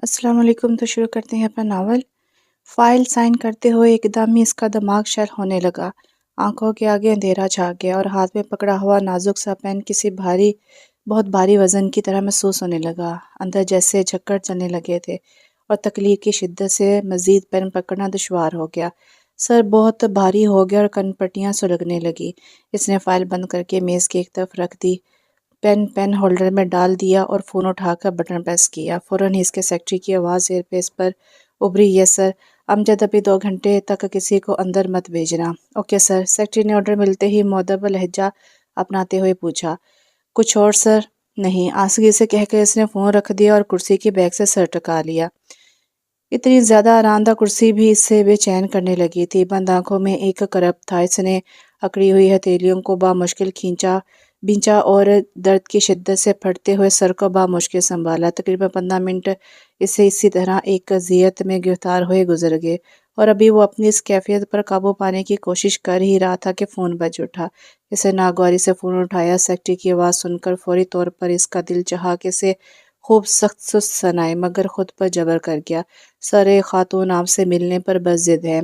السلام علیکم۔ تو شروع کرتے ہیں اپنا ناول۔ فائل سائن کرتے ہوئے ایک دم ہی اس کا دماغ شل ہونے لگا۔ آنکھوں کے آگے اندھیرا چھا گیا اور ہاتھ میں پکڑا ہوا نازک سا پین کسی بہت بھاری وزن کی طرح محسوس ہونے لگا۔ اندر جیسے جھکڑ چلنے لگے تھے اور تکلیف کی شدت سے مزید پین پکڑنا دشوار ہو گیا۔ سر بہت بھاری ہو گیا اور کن پٹیاں سلگنے لگی۔ اس نے فائل بند کر کے میز کی ایک طرف رکھ دی، پین ہولڈر میں ڈال دیا اور فون اٹھا کر بٹن پریس کیا۔ فوراً ہی اس کے سیکرٹری کی آواز ایئر پیس پر ابھری، یس سر، امجد ابھی 2 گھنٹے تک کسی کو اندر مت بھیجنا۔ اوکے سر، سیکرٹری نے آرڈر ملتے ہی مؤدب لہجہ اپناتے ہوئے پوچھا۔ کچھ اور سر؟ نہیں، آسودگی سے کہہ کر اس نے فون رکھ دیا اور کرسی کی بیک سے سر ٹکا لیا۔ اتنی زیادہ آرام دہ کرسی بھی اس سے بے چین کرنے لگی تھی۔ بند آنکھوں میں ایک کرب تھا۔ اس نے اکڑی ہوئی ہتھیلیوں کو بامشکل بینچا اور درد کی شدت سے پھٹتے ہوئے سر کو بامشکل سنبھالا۔ تقریباً 15 منٹ اسے اسی طرح ایک اذیت میں گرفتار ہوئے گزر گئے اور ابھی وہ اپنی اس کیفیت پر قابو پانے کی کوشش کر ہی رہا تھا کہ فون بج اٹھا۔ اسے ناگواری سے فون اٹھایا۔ سیکرٹری کی آواز سن کر فوری طور پر اس کا دل چاہا کہ اسے خوب سخت سست سنائے، مگر خود پر جبر کر گیا۔ سر، ایک خاتون آپ سے ملنے پر بس ضد ہے۔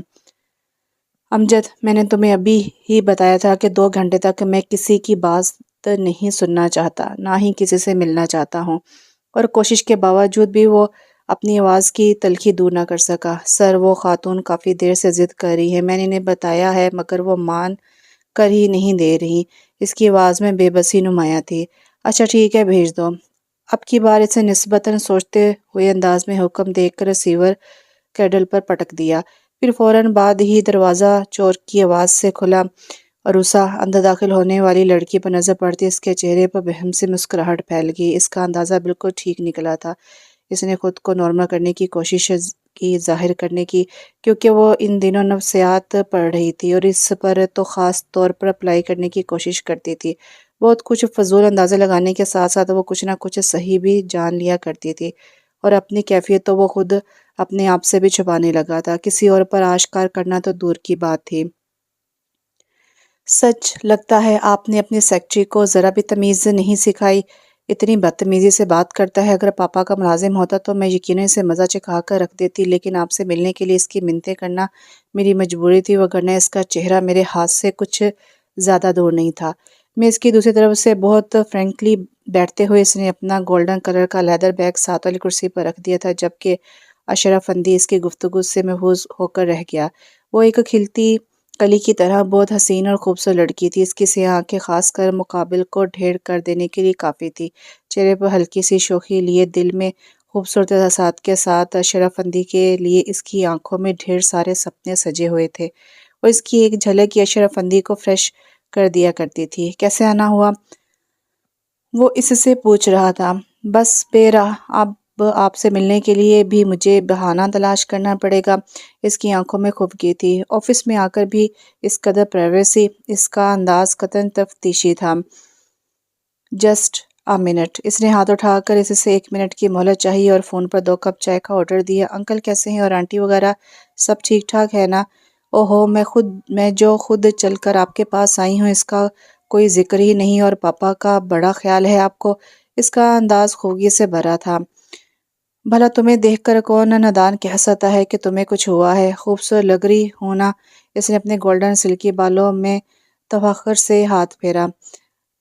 امجد، میں نے تمہیں ابھی ہی بتایا تھا کہ 2 گھنٹے تک میں کسی کی بات نہیں سننا چاہتا، نہ ہی کسی سے ملنا چاہتا ہوں۔ اور کوشش کے باوجود بھی وہ اپنی آواز کی تلخی دور نہ کر سکا۔ سر، وہ خاتون کافی دیر سے ضد کر رہی ہے، میں نے انہیں بتایا ہے مگر وہ مان کر ہی نہیں دے رہی۔ اس کی آواز میں بے بسی نمایاں تھی۔ اچھا ٹھیک ہے، بھیج دو۔ اب کی بار اسے نسبتاً سوچتے ہوئے انداز میں حکم دے کر ریسیور کیڈل پر پٹک دیا۔ پھر فوراً بعد ہی دروازہ چور کی آواز سے کھلا۔ عروسہ، اندر داخل ہونے والی لڑکی پر نظر پڑتی اس کے چہرے پر بہم سی مسکراہٹ پھیل گئی۔ اس کا اندازہ بالکل ٹھیک نکلا تھا۔ اس نے خود کو نارمل کرنے کی کوشش کی، ظاہر کرنے کی، کیونکہ وہ ان دنوں نفسیات پڑھ رہی تھی اور اس پر تو خاص طور پر اپلائی کرنے کی کوشش کرتی تھی۔ بہت کچھ فضول اندازے لگانے کے ساتھ ساتھ وہ کچھ نہ کچھ صحیح بھی جان لیا کرتی تھی، اور اپنی کیفیت تو وہ خود اپنے آپ سے بھی چھپانے لگا تھا، کسی اور پر آشکار کرنا تو دور کی بات تھی۔ سچ لگتا ہے آپ نے اپنی سیکرٹری کو ذرا بھی تمیز نہیں سکھائی، اتنی بدتمیزی سے بات کرتا ہے۔ اگر پاپا کا ملازم ہوتا تو میں یقیناً اسے مزہ چکھا کر رکھ دیتی، لیکن آپ سے ملنے کے لیے اس کی منتیں کرنا میری مجبوری تھی، وگرنہ اس کا چہرہ میرے ہاتھ سے کچھ زیادہ دور نہیں تھا۔ میز کی دوسری طرف سے بہت فرینکلی بیٹھتے ہوئے اس نے اپنا گولڈن کلر کا لیدر بیگ ساتھ والی کرسی پر رکھ دیا تھا، جبکہ اشرف اندھی اس کی گفتگو سے محظوظ ہو کر رہ گیا۔ وہ ایک کھلتی کلی کی طرح بہت حسین اور خوبصورت لڑکی تھی۔ اس کی سیاہ آنکھیں خاص کر مقابل کو ڈھیر کر دینے کے لیے کافی تھی۔ چہرے پر ہلکی سی شوخی لیے دل میں خوبصورت احساسات کے ساتھ اشرف اندھی کے لیے اس کی آنکھوں میں ڈھیر سارے سپنے سجے ہوئے تھے، اور اس کی ایک جھلک ہی اشرف اندھی کو فریش کر دیا کرتی تھی۔ کیسے آنا ہوا؟ وہ اس سے پوچھ رہا تھا۔ بس بے راہ، اب آپ سے ملنے کے لیے بھی مجھے بہانہ تلاش کرنا پڑے گا۔ اس کی آنکھوں میں خفگی تھی۔ آفس میں آ کر بھی اس قدر پرائیویسی، اس کا انداز قطعاً تفتیشی تھا۔ جسٹ آ منٹ، اس نے ہاتھ اٹھا کر اس سے 1 منٹ کی مہلت چاہی اور فون پر 2 کپ چائے کا آرڈر دیا۔ انکل کیسے ہیں اور آنٹی وغیرہ سب ٹھیک ٹھاک ہے نا؟ اوہو، میں جو خود چل کر آپ کے پاس آئی ہوں، اس کا کوئی ذکر ہی نہیں، اور پاپا کا بڑا خیال ہے آپ کو۔ اس کا انداز خفگی سے بھرا تھا۔ بھلا تمہیں دیکھ کر کون نادان کہہ سکتا ہے کہ تمہیں کچھ ہوا ہے؟ خوبصورت لگ رہی ہوں نا؟ اس نے اپنے گولڈن سلکی بالوں میں تفخر سے ہاتھ پھیرا۔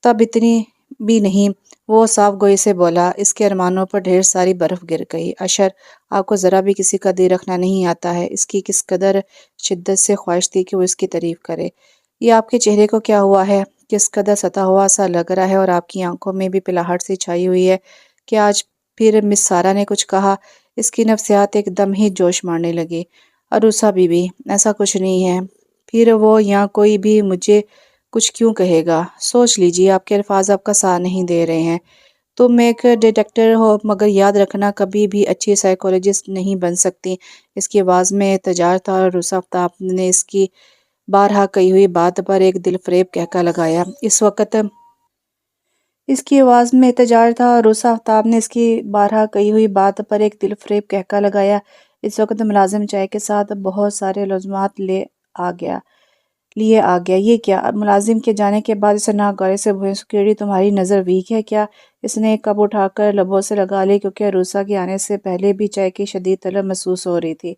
تب اتنی بھی نہیں، وہ صاف گوئی سے بولا۔ اس کے ارمانوں پر ڈھیر ساری برف گر گئی۔ اشر، آپ کو ذرا بھی کسی کا دل رکھنا نہیں آتا ہے۔ اس کی کس قدر شدت سے خواہش تھی کہ وہ اس کی تعریف کرے۔ یہ آپ کے چہرے کو کیا ہوا ہے؟ کس قدر ستا ہوا سا لگ رہا ہے، اور آپ کی آنکھوں میں بھی پلاہٹ سی چھائی ہوئی ہے کہ آج پھر مس سارا نے کچھ کہا؟ اس کی نفسیات ایک دم ہی جوش مارنے لگی۔ عروسہ بی بی، ایسا کچھ نہیں ہے۔ پھر وہ یا کوئی بھی مجھے کچھ کیوں کہے گا؟ سوچ لیجیے، آپ کے الفاظ آپ کا ساتھ نہیں دے رہے ہیں۔ تم ایک ڈیٹیکٹر ہو، مگر یاد رکھنا کبھی بھی اچھی سائیکولوجسٹ نہیں بن سکتی۔ اس کی آواز میں احتجاج تھا، اور عروسہ آفتاب نے اس کی بارہا کہی ہوئی بات پر ایک دل فریب کہکا لگایا۔ اس کی آواز میں احتجاج تھا، اور عروسہ آفتاب نے اس کی بارہا کہی ہوئی بات پر ایک دل فریب کہکا لگایا۔ اس وقت ملازم چائے کے ساتھ بہت سارے لازمات لے آ گیا، لیے آ گیا۔ یہ کیا؟ ملازم کے جانے کے بعد اسے ناگواری سے بولی، سیکورٹی تمہاری نظر ویک ہے کیا؟ اس نے ایک کپ اٹھا کر لبوں سے لگا لی کیونکہ روسا کے آنے سے پہلے بھی چائے کی شدید طلب محسوس ہو رہی تھی۔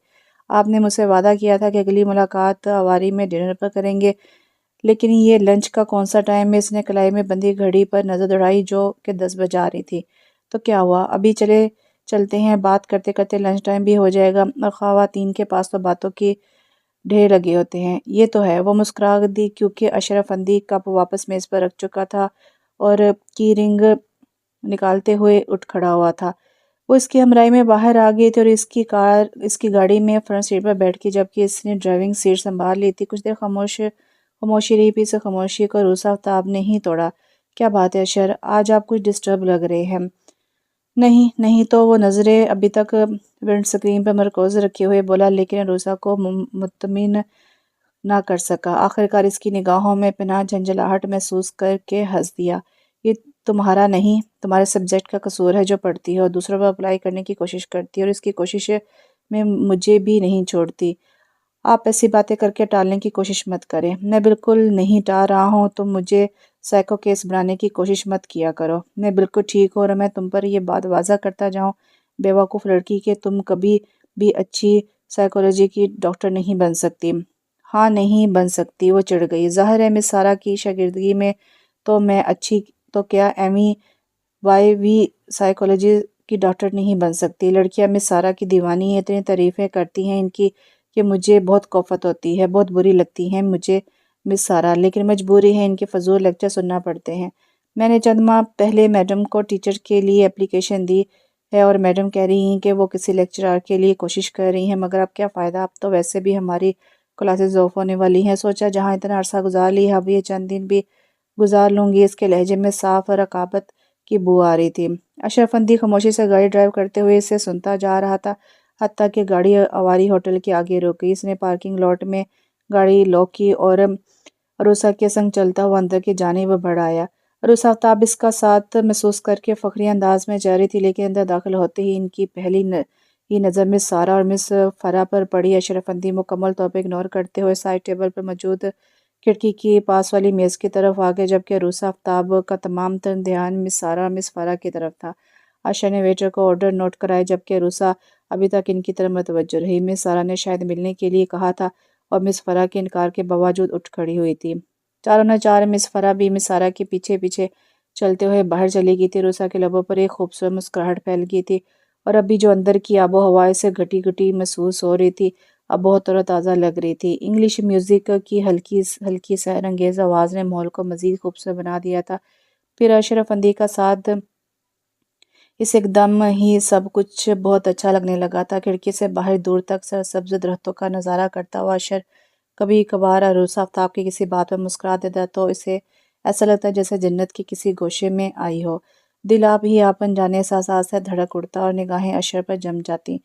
آپ نے مجھ سے وعدہ کیا تھا کہ اگلی ملاقات آواری میں ڈنر پر کریں گے، لیکن یہ لنچ کا کون سا ٹائم ہے؟ اس نے کلائی میں بندھی گھڑی پر نظر دوڑائی جو کہ 10 بجا رہی تھی۔ تو کیا ہوا؟ ابھی چلتے ہیں، بات کرتے کرتے لنچ ٹائم بھی ہو جائے گا، اور خواتین کے پاس تو باتوں کی ڈھیر لگے ہوتے ہیں۔ یہ تو ہے۔ وہ مسکرا دی کیونکہ اشرف اندھی کپ واپس میز پر رکھ چکا تھا اور کی رنگ نکالتے ہوئے اٹھ کھڑا ہوا تھا۔ وہ اس کی ہمراہی میں باہر آ گئی تھی اور اس کی گاڑی میں فرنٹ سیٹ پر بیٹھ گئی جبکہ اس نے ڈرائیونگ سیٹ سنبھال لی تھی۔ کچھ دیر خاموشی رہی، پھر اس خاموشی کو روسا آفتاب نے ہی توڑا۔ کیا بات ہے اشر؟ آج آپ کچھ ڈسٹرب لگ رہے ہیں۔ نہیں تو وہ نظریں ابھی تک ونڈ سکرین پر مرکوز رکھے ہوئے بولا، لیکن روسا کو مطمئن نہ کر سکا۔ آخرکار اس کی نگاہوں میں پناہ جھنجھلاہٹ محسوس کر کے ہنس دیا۔ یہ تمہارا نہیں، تمہارے سبجیکٹ کا قصور ہے جو پڑھتی ہے اور دوسروں پر اپلائی کرنے کی کوشش کرتی ہے، اور اس کی کوشش میں مجھے بھی نہیں چھوڑتی۔ آپ ایسی باتیں کر کے ٹالنے کی کوشش مت کریں۔ میں بالکل نہیں ٹال رہا ہوں، تم مجھے سائیکو کیس بنانے کی کوشش مت کیا کرو۔ میں بالکل ٹھیک ہوں اور میں تم پر یہ بات واضح کرتا جاؤں بیوقوف لڑکی کہ تم کبھی بھی اچھی سائیکولوجی کی ڈاکٹر نہیں بن سکتی۔ ہاں نہیں بن سکتی، وہ چڑھ گئی۔ ظاہر ہے مس سارا کی شاگردگی میں تو میں اچھی، تو کیا ایمی وائی بھی سائیکولوجی کی ڈاکٹر نہیں بن سکتی؟ لڑکیاں مس سارا کی دیوانی ہیں، اتنی تعریفیں کرتی ہیں ان کی کہ مجھے بہت کوفت ہوتی ہے، بہت بری لگتی ہیں مجھے مس سارا، لیکن مجبوری ہے، ان کے فضول لیکچر سننا پڑتے ہیں۔ میں نے چند ماہ پہلے میڈم کو ٹیچر کے لیے اپلیکیشن دی ہے اور میڈم کہہ رہی ہیں کہ وہ کسی لیکچرر کے لیے کوشش کر رہی ہیں، مگر اب کیا فائدہ، اب تو ویسے بھی ہماری کلاسز آف ہونے والی ہیں۔ سوچا جہاں اتنا عرصہ گزار لی، اب یہ چند دن بھی گزار لوں گی۔ اس کے لہجے میں صاف رقابت کی بو آ رہی تھی۔ اشرف اندھی خاموشی سے گاڑی ڈرائیو کرتے ہوئے اسے سنتا جا رہا تھا، حتیٰ کہ گاڑی آواری ہوٹل کے آگے رک گئی۔ اس نے پارکنگ لاٹ میں گاڑی لاک کی اور روسا کے سنگ چلتا ہوا اندر کی جانب بڑھ آیا۔ روسا آفتاب اس کا ساتھ محسوس کر کے فخری انداز میں جا رہی تھی، لیکن اندر داخل ہوتے ہی ان کی پہلی ہی نظر مس سارا اور مس فرا پر پڑی۔ اشرف اندھی مکمل طور پر اگنور کرتے ہوئے سائڈ ٹیبل پر موجود کھڑکی کی پاس والی میز کی طرف آگئے، جبکہ روسا آفتاب کا تمام تر دھیان مس سارا اور مس فرا کی طرف تھا۔ عائشہ نے ویٹر کو آرڈر نوٹ کرائے جبکہ روسا ابھی تک ان کی طرف متوجہ رہی۔ مس سارا نے شاید ملنے کے لیے کہا تھا اور مس فرا کے انکار کے باوجود اٹھ کھڑی ہوئی تھی۔ چاروں نے چار، مس فرا بھی مس سارا کے پیچھے پیچھے چلتے ہوئے باہر چلی گئی تھی۔ روسا کے لبوں پر ایک خوبصورت مسکراہٹ پھیل گئی تھی اور ابھی جو اندر کی آب و ہوا سے گھٹی گھٹی محسوس ہو رہی تھی، اب بہت تر و تازہ لگ رہی تھی۔ انگلش میوزک کی ہلکی سحر انگیز آواز نے ماحول کو مزید خوبصورت بنا دیا تھا۔ پھر اشرف اندھی کا ساتھ اس ایک دم ہی سب کچھ بہت اچھا لگنے لگا تھا۔ کھڑکی سے باہر دور تک سرسبز درختوں کا نظارہ کرتا ہوا اشر کبھی کبھار روسا آفتاب کی کسی بات پر مسکرا دیتا تو اسے ایسا لگتا جیسے جنت کے کسی گوشے میں آئی ہو۔ دل آپ ہی آپ انجانے احساسات سے دھڑک اٹھتا اور نگاہیں اشر پر جم جاتی۔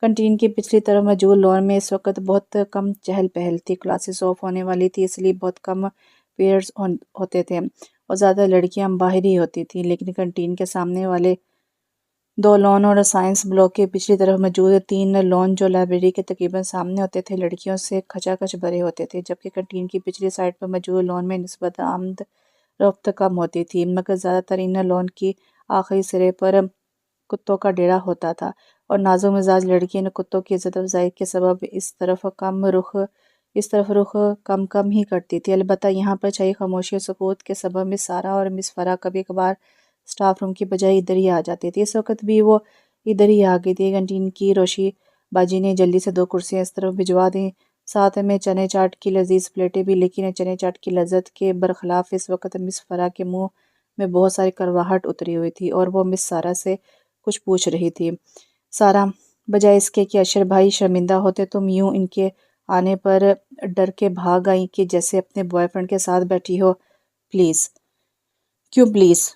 کنٹین کی پچھلی طرف موجود لان میں اس وقت بہت کم چہل پہل تھی۔ کلاسز آف ہونے والی تھی، اس لیے بہت کم پیریڈز ہوتے تھے اور زیادہ لڑکیاں باہر ہی ہوتی تھیں، لیکن کنٹین کے سامنے والے 2 لان اور سائنس بلاک کے پچھلی طرف موجود 3 لان جو لائبریری کے تقریباً سامنے ہوتے تھے لڑکیوں سے کھچا کھچ بھرے ہوتے تھے، جبکہ کنٹین کی پچھلی سائڈ پر موجود لان میں نسبت آمد رفت کم ہوتی تھی، مگر زیادہ تر ان لان کی آخری سرے پر کتوں کا ڈیرا ہوتا تھا اور نازک مزاج لڑکی ان کتوں کی عزت افزائی کے سبب اس طرف رخ کم ہی کرتی تھی۔ البتہ یہاں پر چھائی خاموشی اور سکوت کے سبب مس سارا اور مس فرا کبھی کبھار سٹاف روم کی بجائے ادھر ہی آ جاتی تھی۔ اس وقت بھی وہ ادھر ہی آ گئی تھی۔ کنٹین کی روشی باجی نے جلدی سے 2 کرسیاں اس طرف بھجوا دیں، ساتھ میں چنے چاٹ کی لذیذ پلیٹیں بھی، لیکن چنے چاٹ کی لذت کے برخلاف اس وقت مس فرا کے منہ میں بہت ساری کڑواہٹ اتری ہوئی تھی اور وہ مس سارا سے کچھ پوچھ رہی تھی۔ سارا، بجائے اس کے کہ اشر بھائی شرمندہ ہوتے، تم یوں ان کے آنے پر ڈر کے بھاگ آئی کہ جیسے اپنے بوائے فرینڈ کے ساتھ بیٹھی ہو۔ پلیز۔ کیوں پلیز؟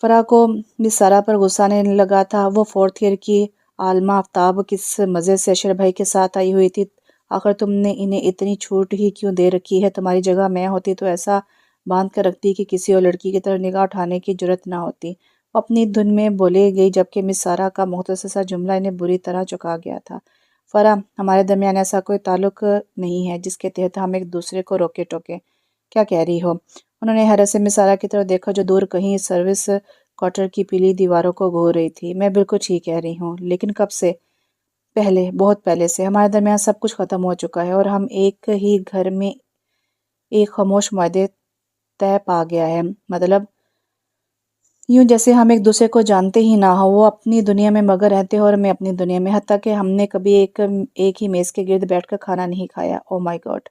فرا کو مس سارا پر غصہ آنے لگا تھا۔ وہ 4th ایئر کی عالمہ آفتاب کس مزے سے اشر بھائی کے ساتھ آئی ہوئی تھی؟ آخر تم نے انہیں اتنی چھوٹ ہی کیوں دے رکھی ہے؟ تمہاری جگہ میں ہوتی تو ایسا باندھ کر رکھتی کہ کسی اور لڑکی کی طرف نگاہ اٹھانے کی جرات نہ ہوتی۔ وہ اپنی دھن میں بولے گئی جبکہ مس سارا کا مختصر سا جملہ انہیں بری طرح چونکا گیا تھا۔ فرا، ہمارے درمیان ایسا کوئی تعلق نہیں ہے جس کے تحت ہم ایک دوسرے کو روکے ٹوکیں۔ کیا کہہ رہی ہو؟ انہوں نے حیرت سے مس سارا کی طرف دیکھا جو دور کہیں سروس کوارٹر کی پیلی دیواروں کو گھور رہی تھی۔ میں بالکل ٹھیک کہہ رہی ہوں، لیکن کب سے؟ پہلے، بہت پہلے سے۔ ہمارے درمیان سب کچھ ختم ہو چکا ہے اور ہم ایک ہی گھر میں ایک خاموش معاہدے طے پا گیا ہے۔ مطلب یوں جیسے ہم ایک دوسرے کو جانتے ہی نہ ہو، وہ اپنی دنیا میں مگن رہتے ہو اور میں اپنی دنیا میں، حتیٰ کہ ہم نے کبھی ایک ہی میز کے گرد بیٹھ کر کھانا نہیں کھایا۔ او مائی گاڈ!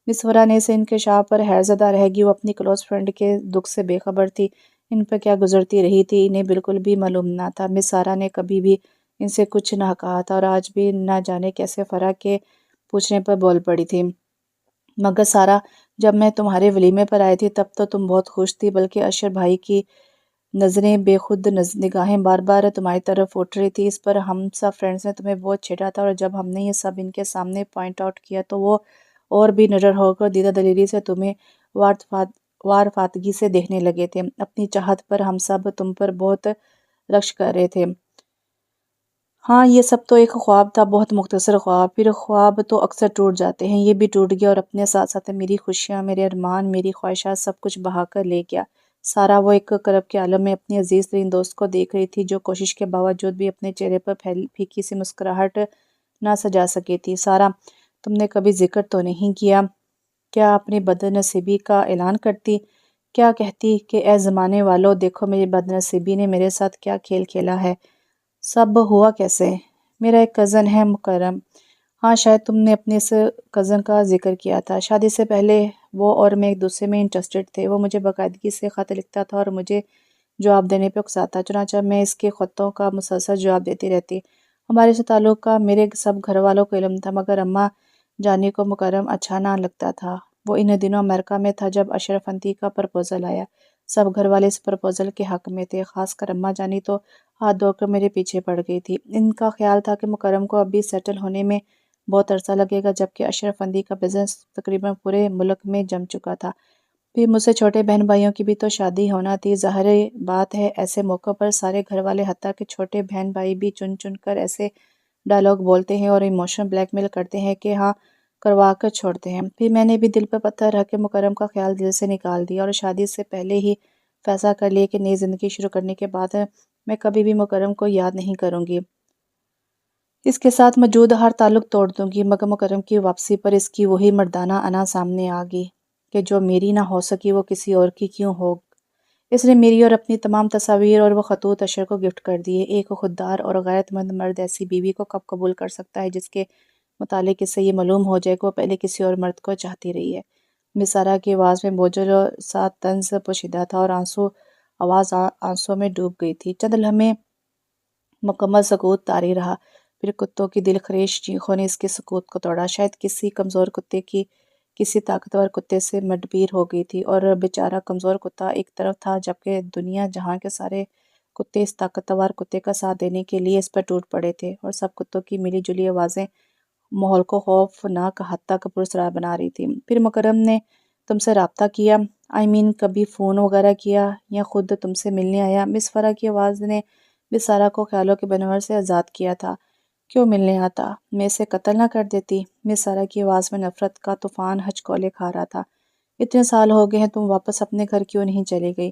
مس فرا نے اس انکشاف پر حیرتزدہ رہ گئی۔ وہ اپنی کلوز فرینڈ کے دکھ سے بے خبر تھی۔ ان پر کیا گزرتی رہی تھی انہیں بالکل بھی معلوم نہ تھا۔ مس سارا نے کبھی بھی ان سے کچھ نہ کہا تھا اور آج بھی نہ جانے کیسے فرا کے پوچھنے پر بول پڑی تھی۔ مگر سارا، جب میں تمہارے ولیمے پر آئی تھی تب تو تم بہت خوش تھی، بلکہ اشر بھائی کی نظریں بے خود نگاہیں بار بار تمہاری طرف اٹھ رہی تھی۔ اس پر ہم سب فرینڈز نے تمہیں بہت چھیڑا تھا اور جب ہم نے یہ سب ان کے سامنے پوائنٹ آؤٹ کیا تو وہ اور بھی نڈر ہو کر دیدہ دلیری سے تمہیں وارفاتگی سے دیکھنے لگے تھے۔ اپنی چاہت پر ہم سب تم پر بہت رشک کر رہے تھے۔ ہاں، یہ سب تو ایک خواب تھا، بہت مختصر خواب۔ پھر خواب تو اکثر ٹوٹ جاتے ہیں، یہ بھی ٹوٹ گیا اور اپنے ساتھ ساتھ میری خوشیاں، میرے ارمان، میری خواہشات سب کچھ بہا کر لے گیا۔ سارا وہ ایک کرب کے عالم میں اپنی عزیز ترین دوست کو دیکھ رہی تھی جو کوشش کے باوجود بھی اپنے چہرے پر پھیکی سی مسکراہٹ نہ سجا سکی تھی۔ سارا، تم نے کبھی ذکر تو نہیں کیا؟ کیا اپنی بد نصیبی کا اعلان کرتی؟ کیا کہتی کہ اے زمانے والو، دیکھو میری بد نصیبی نے میرے ساتھ کیا کھیل کھیلا ہے؟ سب ہوا کیسے؟ میرا ایک کزن ہے مکرم۔ ہاں، شاید تم نے اپنے اس کزن کا ذکر کیا تھا۔ شادی سے پہلے وہ اور میں ایک دوسرے میں انٹرسٹڈ تھے۔ وہ مجھے باقاعدگی سے خط لکھتا تھا اور مجھے جواب دینے پہ اکساتا، چنانچہ میں اس کے خطوں کا مسلسل جواب دیتی رہتی۔ ہمارے اس تعلق کا میرے سب گھر والوں کو علم تھا، مگر اماں جانی کو مکرم اچھا نہ لگتا تھا۔ وہ ان دنوں امریکہ میں تھا جب اشرف اندھی کا پرپوزل آیا۔ سب گھر والے اس پرپوزل کے حق میں تھے، خاص کر اماں جانی تو ہاتھ دھو کر میرے پیچھے پڑ گئی تھی۔ ان کا خیال تھا کہ مکرم کو ابھی سیٹل ہونے میں بہت عرصہ لگے گا، جبکہ اشرف اندھی کا بزنس تقریباً پورے ملک میں جم چکا تھا۔ پھر مجھ سے چھوٹے بہن بھائیوں کی بھی تو شادی ہونا تھی۔ ظاہر بات ہے ایسے موقع پر سارے گھر والے حتیٰ کہ چھوٹے بہن بھائی بھی چن چن کر ایسے ڈائلاگ بولتے ہیں اور ایموشنل بلیک میل کرتے ہیں کہ ہاں کروا کر چھوڑتے ہیں۔ پھر میں نے بھی دل پر پتھر رکھ کے مکرم کا خیال دل سے نکال دیا اور شادی سے پہلے ہی فیصلہ کر لیا کہ نئی زندگی شروع کرنے کے بعد میں کبھی بھی مکرم کو یاد نہیں کروں گی۔ اس کے ساتھ موجود ہر تعلق توڑ دوں گی۔ مگر مکرم کی واپسی پر اس کی وہی مردانہ انا سامنے آ گئی کہ جو میری نہ ہو سکی وہ کسی اور کی کیوں ہو۔ اس نے میری اور اپنی تمام تصاویر اور وہ خطوط اشر کو گفٹ کر دیے۔ ایک خوددار اور غیرت مند مرد ایسی بیوی کو کب قبول کر سکتا ہے جس کے متعلق اس سے یہ معلوم ہو جائے کہ وہ پہلے کسی اور مرد کو چاہتی رہی ہے؟ مس سارا کی آواز میں بوجھل سا طنز پوشیدہ تھا اور آواز آنسوں میں ڈوب گئی تھی۔ چند لمحے مکمل سکوت طاری رہا، پھر کتوں کی دل خریش چیخوں نے اس کے سکوت کو توڑا۔ شاید کسی کمزور کتے کی کسی طاقتور کتے سے مدبیر ہو گئی تھی اور بیچارہ کمزور کتا ایک طرف تھا، جبکہ دنیا جہاں کے سارے کتے اس طاقتور کتے کا ساتھ دینے کے لیے اس پر ٹوٹ پڑے تھے، اور سب کتوں کی ملی جلی آوازیں ماحول کو خوفناک حد تک پراسرار بنا رہی تھی۔ پھر مکرم نے تم سے رابطہ کیا؟ کبھی فون وغیرہ کیا یا خود تم سے ملنے آیا؟ مس فرا کی آواز نے مس سارا کو خیالوں کے بنور سے آزاد کیا تھا۔ کیوں ملنے آتا؟ میں اسے قتل نہ کر دیتی؟ مس سارا کی آواز میں نفرت کا طوفان ہچکولے کھا رہا تھا۔ اتنے سال ہو گئے ہیں، تم واپس اپنے گھر کیوں نہیں چلی گئی؟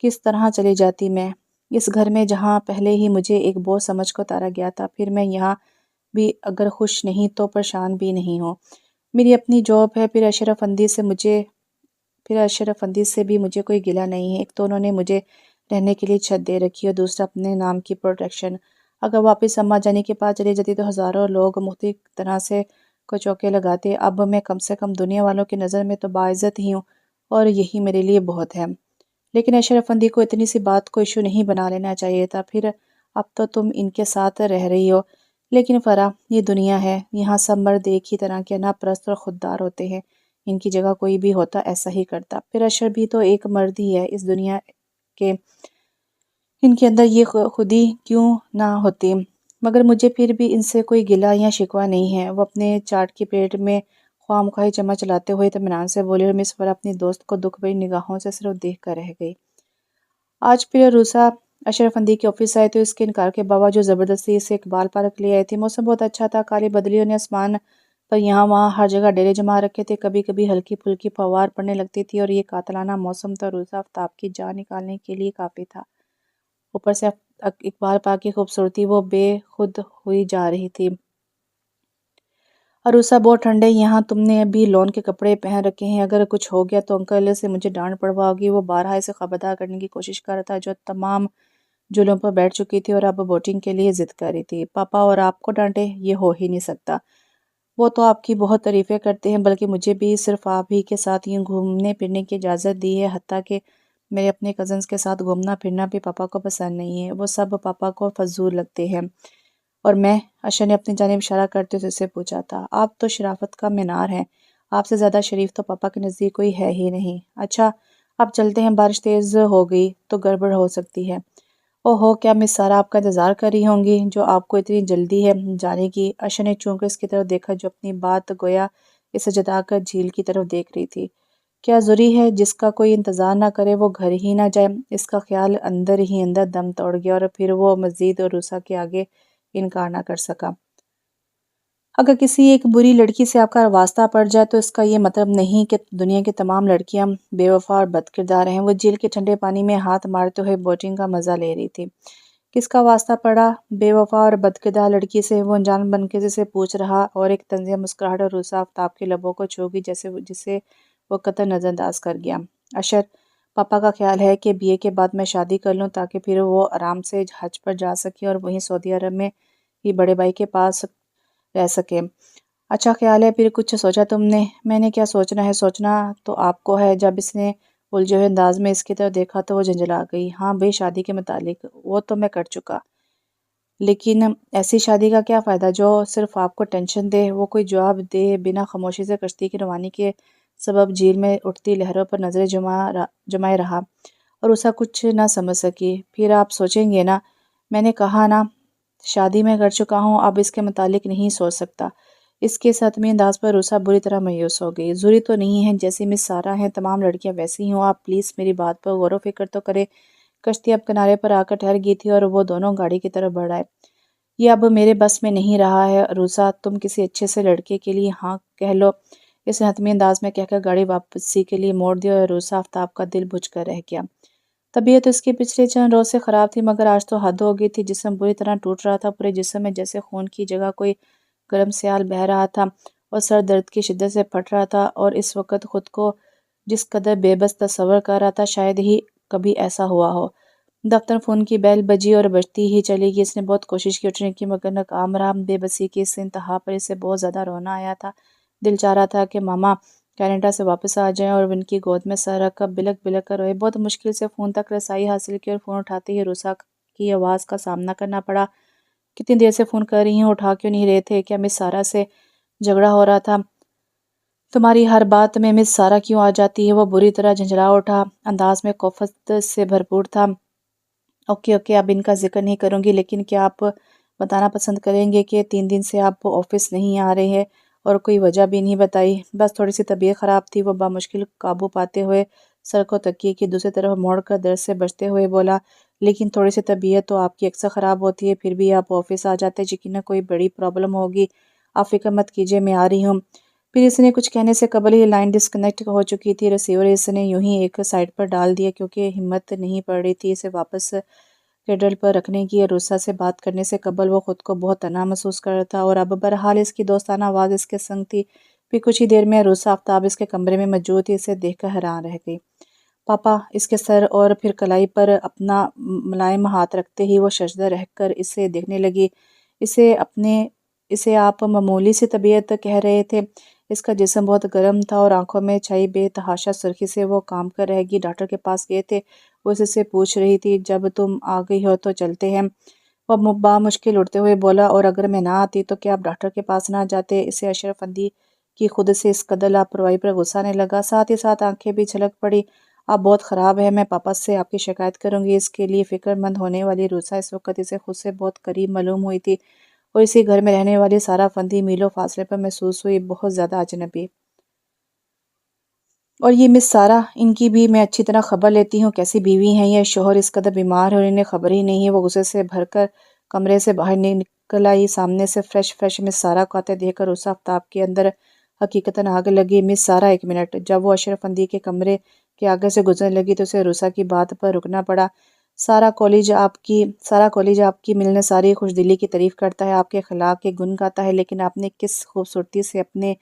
کس طرح چلی جاتی میں اس گھر میں جہاں پہلے ہی مجھے ایک بوجھ سمجھ کو اتارا گیا تھا؟ پھر میں یہاں بھی اگر خوش نہیں تو پریشان بھی نہیں ہوں۔ میری اپنی جاب ہے، پھر اشرف اندھی سے بھی مجھے کوئی گلہ نہیں ہے۔ ایک تو انہوں نے مجھے رہنے کے لیے چھت دے رکھی اور دوسرا اپنے نام کی پروٹیکشن۔ اگر واپس اماں جانی کے پاس چلی جاتی تو ہزاروں لوگ مختلف طرح سے کو چوکے لگاتے۔ اب میں کم سے کم دنیا والوں کی نظر میں تو باعزت ہی ہوں اور یہی میرے لیے بہت ہے۔ لیکن اشرف اندھی کو اتنی سی بات کو ایشو نہیں بنا لینا چاہیے تھا۔ پھر اب تو تم ان کے ساتھ رہ رہی ہو، لیکن فرا، یہ دنیا ہے، یہاں سب مرد ایک ہی طرح کے انا پرست اور خوددار ہوتے ہیں۔ ان کی جگہ کوئی بھی ہوتا ایسا ہی کرتا۔ پھر اشر بھی تو ایک مرد ہی ہے اس دنیا کے، ان کے اندر یہ خودی کیوں نہ ہوتی؟ مگر مجھے پھر بھی ان سے کوئی گلہ یا شکوہ نہیں ہے۔ وہ اپنے چاٹ کی پلیٹ میں خواہ مخواہ چمچ چلاتے ہوئے اطمینان سے بولی اور مس فرا اپنی دوست کو دکھ بھری نگاہوں سے صرف دیکھ کر رہ گئی۔ آج پھر روسا اشرف اندی کے آفس آئے تو اس کے انکار کے باوجود زبردستی اسے اقبال پارک لے آئے تھے۔ موسم بہت اچھا تھا، کالی بدلیوں نے آسمان پر یہاں وہاں ہر جگہ ڈیرے جما رکھے تھے، کبھی کبھی ہلکی پھلکی فوار پڑنے لگتی تھی اور یہ قاتلانہ موسم تو روزہ آفتاب کی جان نکالنے کے لیے کافی تھا۔ اوپر سے اقبال پارک کی خوبصورتی وہ بے خود ہوئی جا رہی تھی۔ عروسہ بہت ٹھنڈے یہاں، تم نے ابھی لون کے کپڑے پہن رکھے ہیں، اگر کچھ ہو گیا تو انکل سے مجھے ڈانٹ پڑواؤگی۔ وہ بارہا اسے خبردار کرنے کی کوشش کر رہا تھا جو تمام جولوں پر بیٹھ چکی تھی اور اب ووٹنگ کے لیے ضد کر رہی تھی۔ پاپا اور آپ کو ڈانٹے؟ یہ ہو ہی نہیں سکتا۔ وہ تو آپ کی بہت تعریفیں کرتے ہیں، بلکہ مجھے بھی صرف آپ ہی کے ساتھ یوں گھومنے پھرنے کی اجازت دی ہے، حتیٰ کہ میرے اپنے کزنز کے ساتھ گھومنا پھرنا بھی پاپا کو پسند نہیں ہے، وہ سب پاپا کو فضول لگتے ہیں۔ اور میں؟ اشر نے اپنی جانب اشارہ کرتے ہوئے اسے پوچھا تھا۔ آپ تو شرافت کا مینار ہیں، آپ سے زیادہ شریف تو پاپا کے نزدیک کوئی ہے ہی نہیں۔ اچھا اب چلتے ہیں، بارش تیز ہو گئی تو گڑبڑ ہو سکتی ہے۔ اوہو، کیا مس سارا آپ کا انتظار کر رہی ہوں گی جو آپ کو اتنی جلدی ہے جانے کی؟ اشر نے چونکہ اس کی طرف دیکھا جو اپنی بات گویا اسے جتا کر جھیل کی طرف دیکھ رہی تھی۔ کیا ضروری ہے جس کا کوئی انتظار نہ کرے وہ گھر ہی نہ جائے؟ اس کا خیال اندر ہی اندر دم توڑ گیا اور پھر وہ مزید عروسہ کے آگے انکار نہ کر سکا۔ اگر کسی ایک بری لڑکی سے آپ کا واسطہ پڑ جائے تو اس کا یہ مطلب نہیں کہ دنیا کی تمام لڑکیاں بے وفا اور بد کردار ہیں۔ وہ جھیل کے ٹھنڈے پانی میں ہاتھ مارتے ہوئے بوٹنگ کا مزہ لے رہی تھی۔ کس کا واسطہ پڑا بے وفا اور بد کردار لڑکی سے؟ وہ انجان بن کے جسے پوچھ رہا اور ایک طنزیہ مسکراہٹ اور عروسہ آفتاب کے لبوں کو چھو گئی جسے وہ قطعا نظر انداز کر گیا۔ اشر، پاپا کا خیال ہے کہ BA کے بعد میں شادی کر لوں تاکہ پھر وہ آرام سے حج پر جا سکے اور وہیں سعودی عرب میں ہی بڑے بھائی کے پاس رہ سکے۔ اچھا خیال ہے، پھر کچھ سوچا تم نے؟ میں نے کیا سوچنا ہے، سوچنا تو آپ کو ہے۔ جب اس نے الجھے ہوئے انداز میں اس کی طرف دیکھا تو وہ جھنجھلا گئی۔ ہاں بھئی، شادی کے متعلق وہ تو میں کر چکا، لیکن ایسی شادی کا کیا فائدہ جو صرف آپ کو ٹینشن دے؟ وہ کوئی جواب دے بنا خاموشی سے کشتی کی روانی کے سبب جھیل میں اٹھتی لہروں پر نظریں جمائے رہا اور اسا کچھ نہ سمجھ سکی۔ پھر آپ سوچیں گے نا؟ میں نے کہا نا، شادی میں کر چکا ہوں، اب اس کے متعلق نہیں سوچ سکتا۔ اس کے حتمی انداز پر عروسہ بری طرح مایوس ہو گئی۔ ضروری تو نہیں ہے جیسی مس سارا ہیں تمام لڑکیاں ویسی ہوں، آپ پلیز میری بات پر غور و فکر تو کریں۔ کشتی اب کنارے پر آ کر ٹھہر گئی تھی اور وہ دونوں گاڑی کی طرف بڑھ آئے۔ یہ اب میرے بس میں نہیں رہا ہے عروسہ، تم کسی اچھے سے لڑکے کے لیے ہاں کہہ لو۔ اس نے حتمی انداز میں کہہ کر گاڑی واپسی کے لیے موڑ دی اور عروسہ آفتاب کا دل بجھ کر رہ گیا۔ طبیعت اس کی پچھلے چند روز سے خراب تھی، مگر آج تو حد ہو گئی تھی۔ جسم بری طرح ٹوٹ رہا تھا، پورے جسم میں جیسے خون کی جگہ کوئی گرم سیال بہہ رہا تھا اور سر درد کی شدت سے پھٹ رہا تھا، اور اس وقت خود کو جس قدر بے بس تصور کر رہا تھا شاید ہی کبھی ایسا ہوا ہو۔ دفتر فون کی بیل بجی اور بجتی ہی چلی گئی۔ اس نے بہت کوشش کی اٹھنے کی مگر ناکام رہا۔ بے بسی کی اس انتہا پر اسے بہت زیادہ رونا آیا تھا۔ دل چاہ رہا تھا کہ ماما کینیڈا سے واپس آ جائیں اور ان کی گود میں سر رکھ کر بلک بلک کر روئے۔ بہت مشکل سے فون تک رسائی حاصل کی اور فون اٹھاتے ہی عروسہ کی آواز کا سامنا کرنا پڑا۔ کتنی دیر سے فون کر رہی ہوں، اٹھا کیوں نہیں رہے تھے؟ کیا مس سارا سے جھگڑا ہو رہا تھا؟ تمہاری ہر بات میں مس سارا کیوں آ جاتی ہے؟ وہ بری طرح جھنجھلا اٹھا، انداز میں کوفت سے بھرپور تھا۔ اوکے، اب ان کا ذکر نہیں کروں گی، لیکن کیا آپ بتانا پسند کریں گے کہ 3 دن سے آپ آفس نہیں آ رہے ہیں اور کوئی وجہ بھی نہیں بتائی؟ بس تھوڑی سی طبیعت خراب تھی، وہ بامشکل قابو پاتے ہوئے سر کو تکیے کی دوسری طرف موڑ کر درد سے بچتے ہوئے بولا۔ لیکن تھوڑی سی طبیعت تو آپ کی اکثر خراب ہوتی ہے، پھر بھی آپ آفس آ جاتے، یقیناً کوئی بڑی پرابلم ہوگی۔ آپ فکر مت کیجیے، میں آ رہی ہوں۔ پھر اس نے کچھ کہنے سے قبل ہی لائن ڈسکنیکٹ ہو چکی تھی۔ ریسیور اس نے یوں ہی ایک سائڈ پر ڈال دیا کیونکہ ہمت نہیں پڑ رہی تھی اسے واپس کیڈل پر رکھنے کی۔ عروسہ سے بات کرنے سے قبل وہ خود کو بہت تنہا محسوس کر رہا تھا اور اب بہرحال اس کی دوستانہ آواز اس کے سنگ تھی۔ پھر کچھ ہی دیر میں عروسہ آفتاب اس کے کمرے میں موجود تھی، اسے دیکھ کر حیران رہ گئی۔ پاپا! اس کے سر اور پھر کلائی پر اپنا ملائم ہاتھ رکھتے ہی وہ شرمندہ رہ کر اسے دیکھنے لگی۔ اسے آپ معمولی سی طبیعت کہہ رہے تھے؟ اس کا جسم بہت گرم تھا اور آنکھوں میں چھائی بے تحاشا سرخی سے وہ کام کر رہ گئی۔ ڈاکٹر کے پاس گئے تھے؟ وہ اس سے پوچھ رہی تھی۔ جب تم آ گئی ہو تو چلتے ہیں، وہ بامشکل اٹھتے ہوئے بولا۔ اور اگر میں نہ آتی تو کیا آپ ڈاکٹر کے پاس نہ جاتے؟ اسے اشرف اندی کی خود سے اس قدر لاپرواہی پر غصہ آنے لگا، ساتھ ہی ساتھ آنکھیں بھی چھلک پڑی۔ آپ بہت خراب ہیں، میں پاپا سے آپ کی شکایت کروں گی۔ اس کے لیے فکر مند ہونے والی عروسہ اس وقت اسے خود سے بہت قریب معلوم ہوئی تھی اور اسی گھر میں رہنے والی سارا فندی میلوں فاصلے پر محسوس ہوئی، بہت زیادہ اجنبی۔ اور یہ مس سارہ، ان کی بھی میں اچھی طرح خبر لیتی ہوں، کیسی بیوی ہیں یہ، شوہر اس قدر بیمار ہے اور انہیں خبر ہی نہیں ہے۔ وہ غصے سے بھر کر کمرے سے باہر نکل آئی، سامنے سے فریش مس سارہ کو آتے دیکھ کر اس آفتاب کے اندر حقیقتاً آگ لگی۔ مس سارہ، ایک منٹ! جب وہ اشرف اندھی کے کمرے کے آگے سے گزرنے لگی تو اسے روسا کی بات پر رکنا پڑا۔ سارا کالج آپ کی ملنے ساری خوش دلی کی تعریف کرتا ہے، آپ کے اخلاق کے گن گاتا ہے، لیکن آپ نے کس خوبصورتی سے اپنے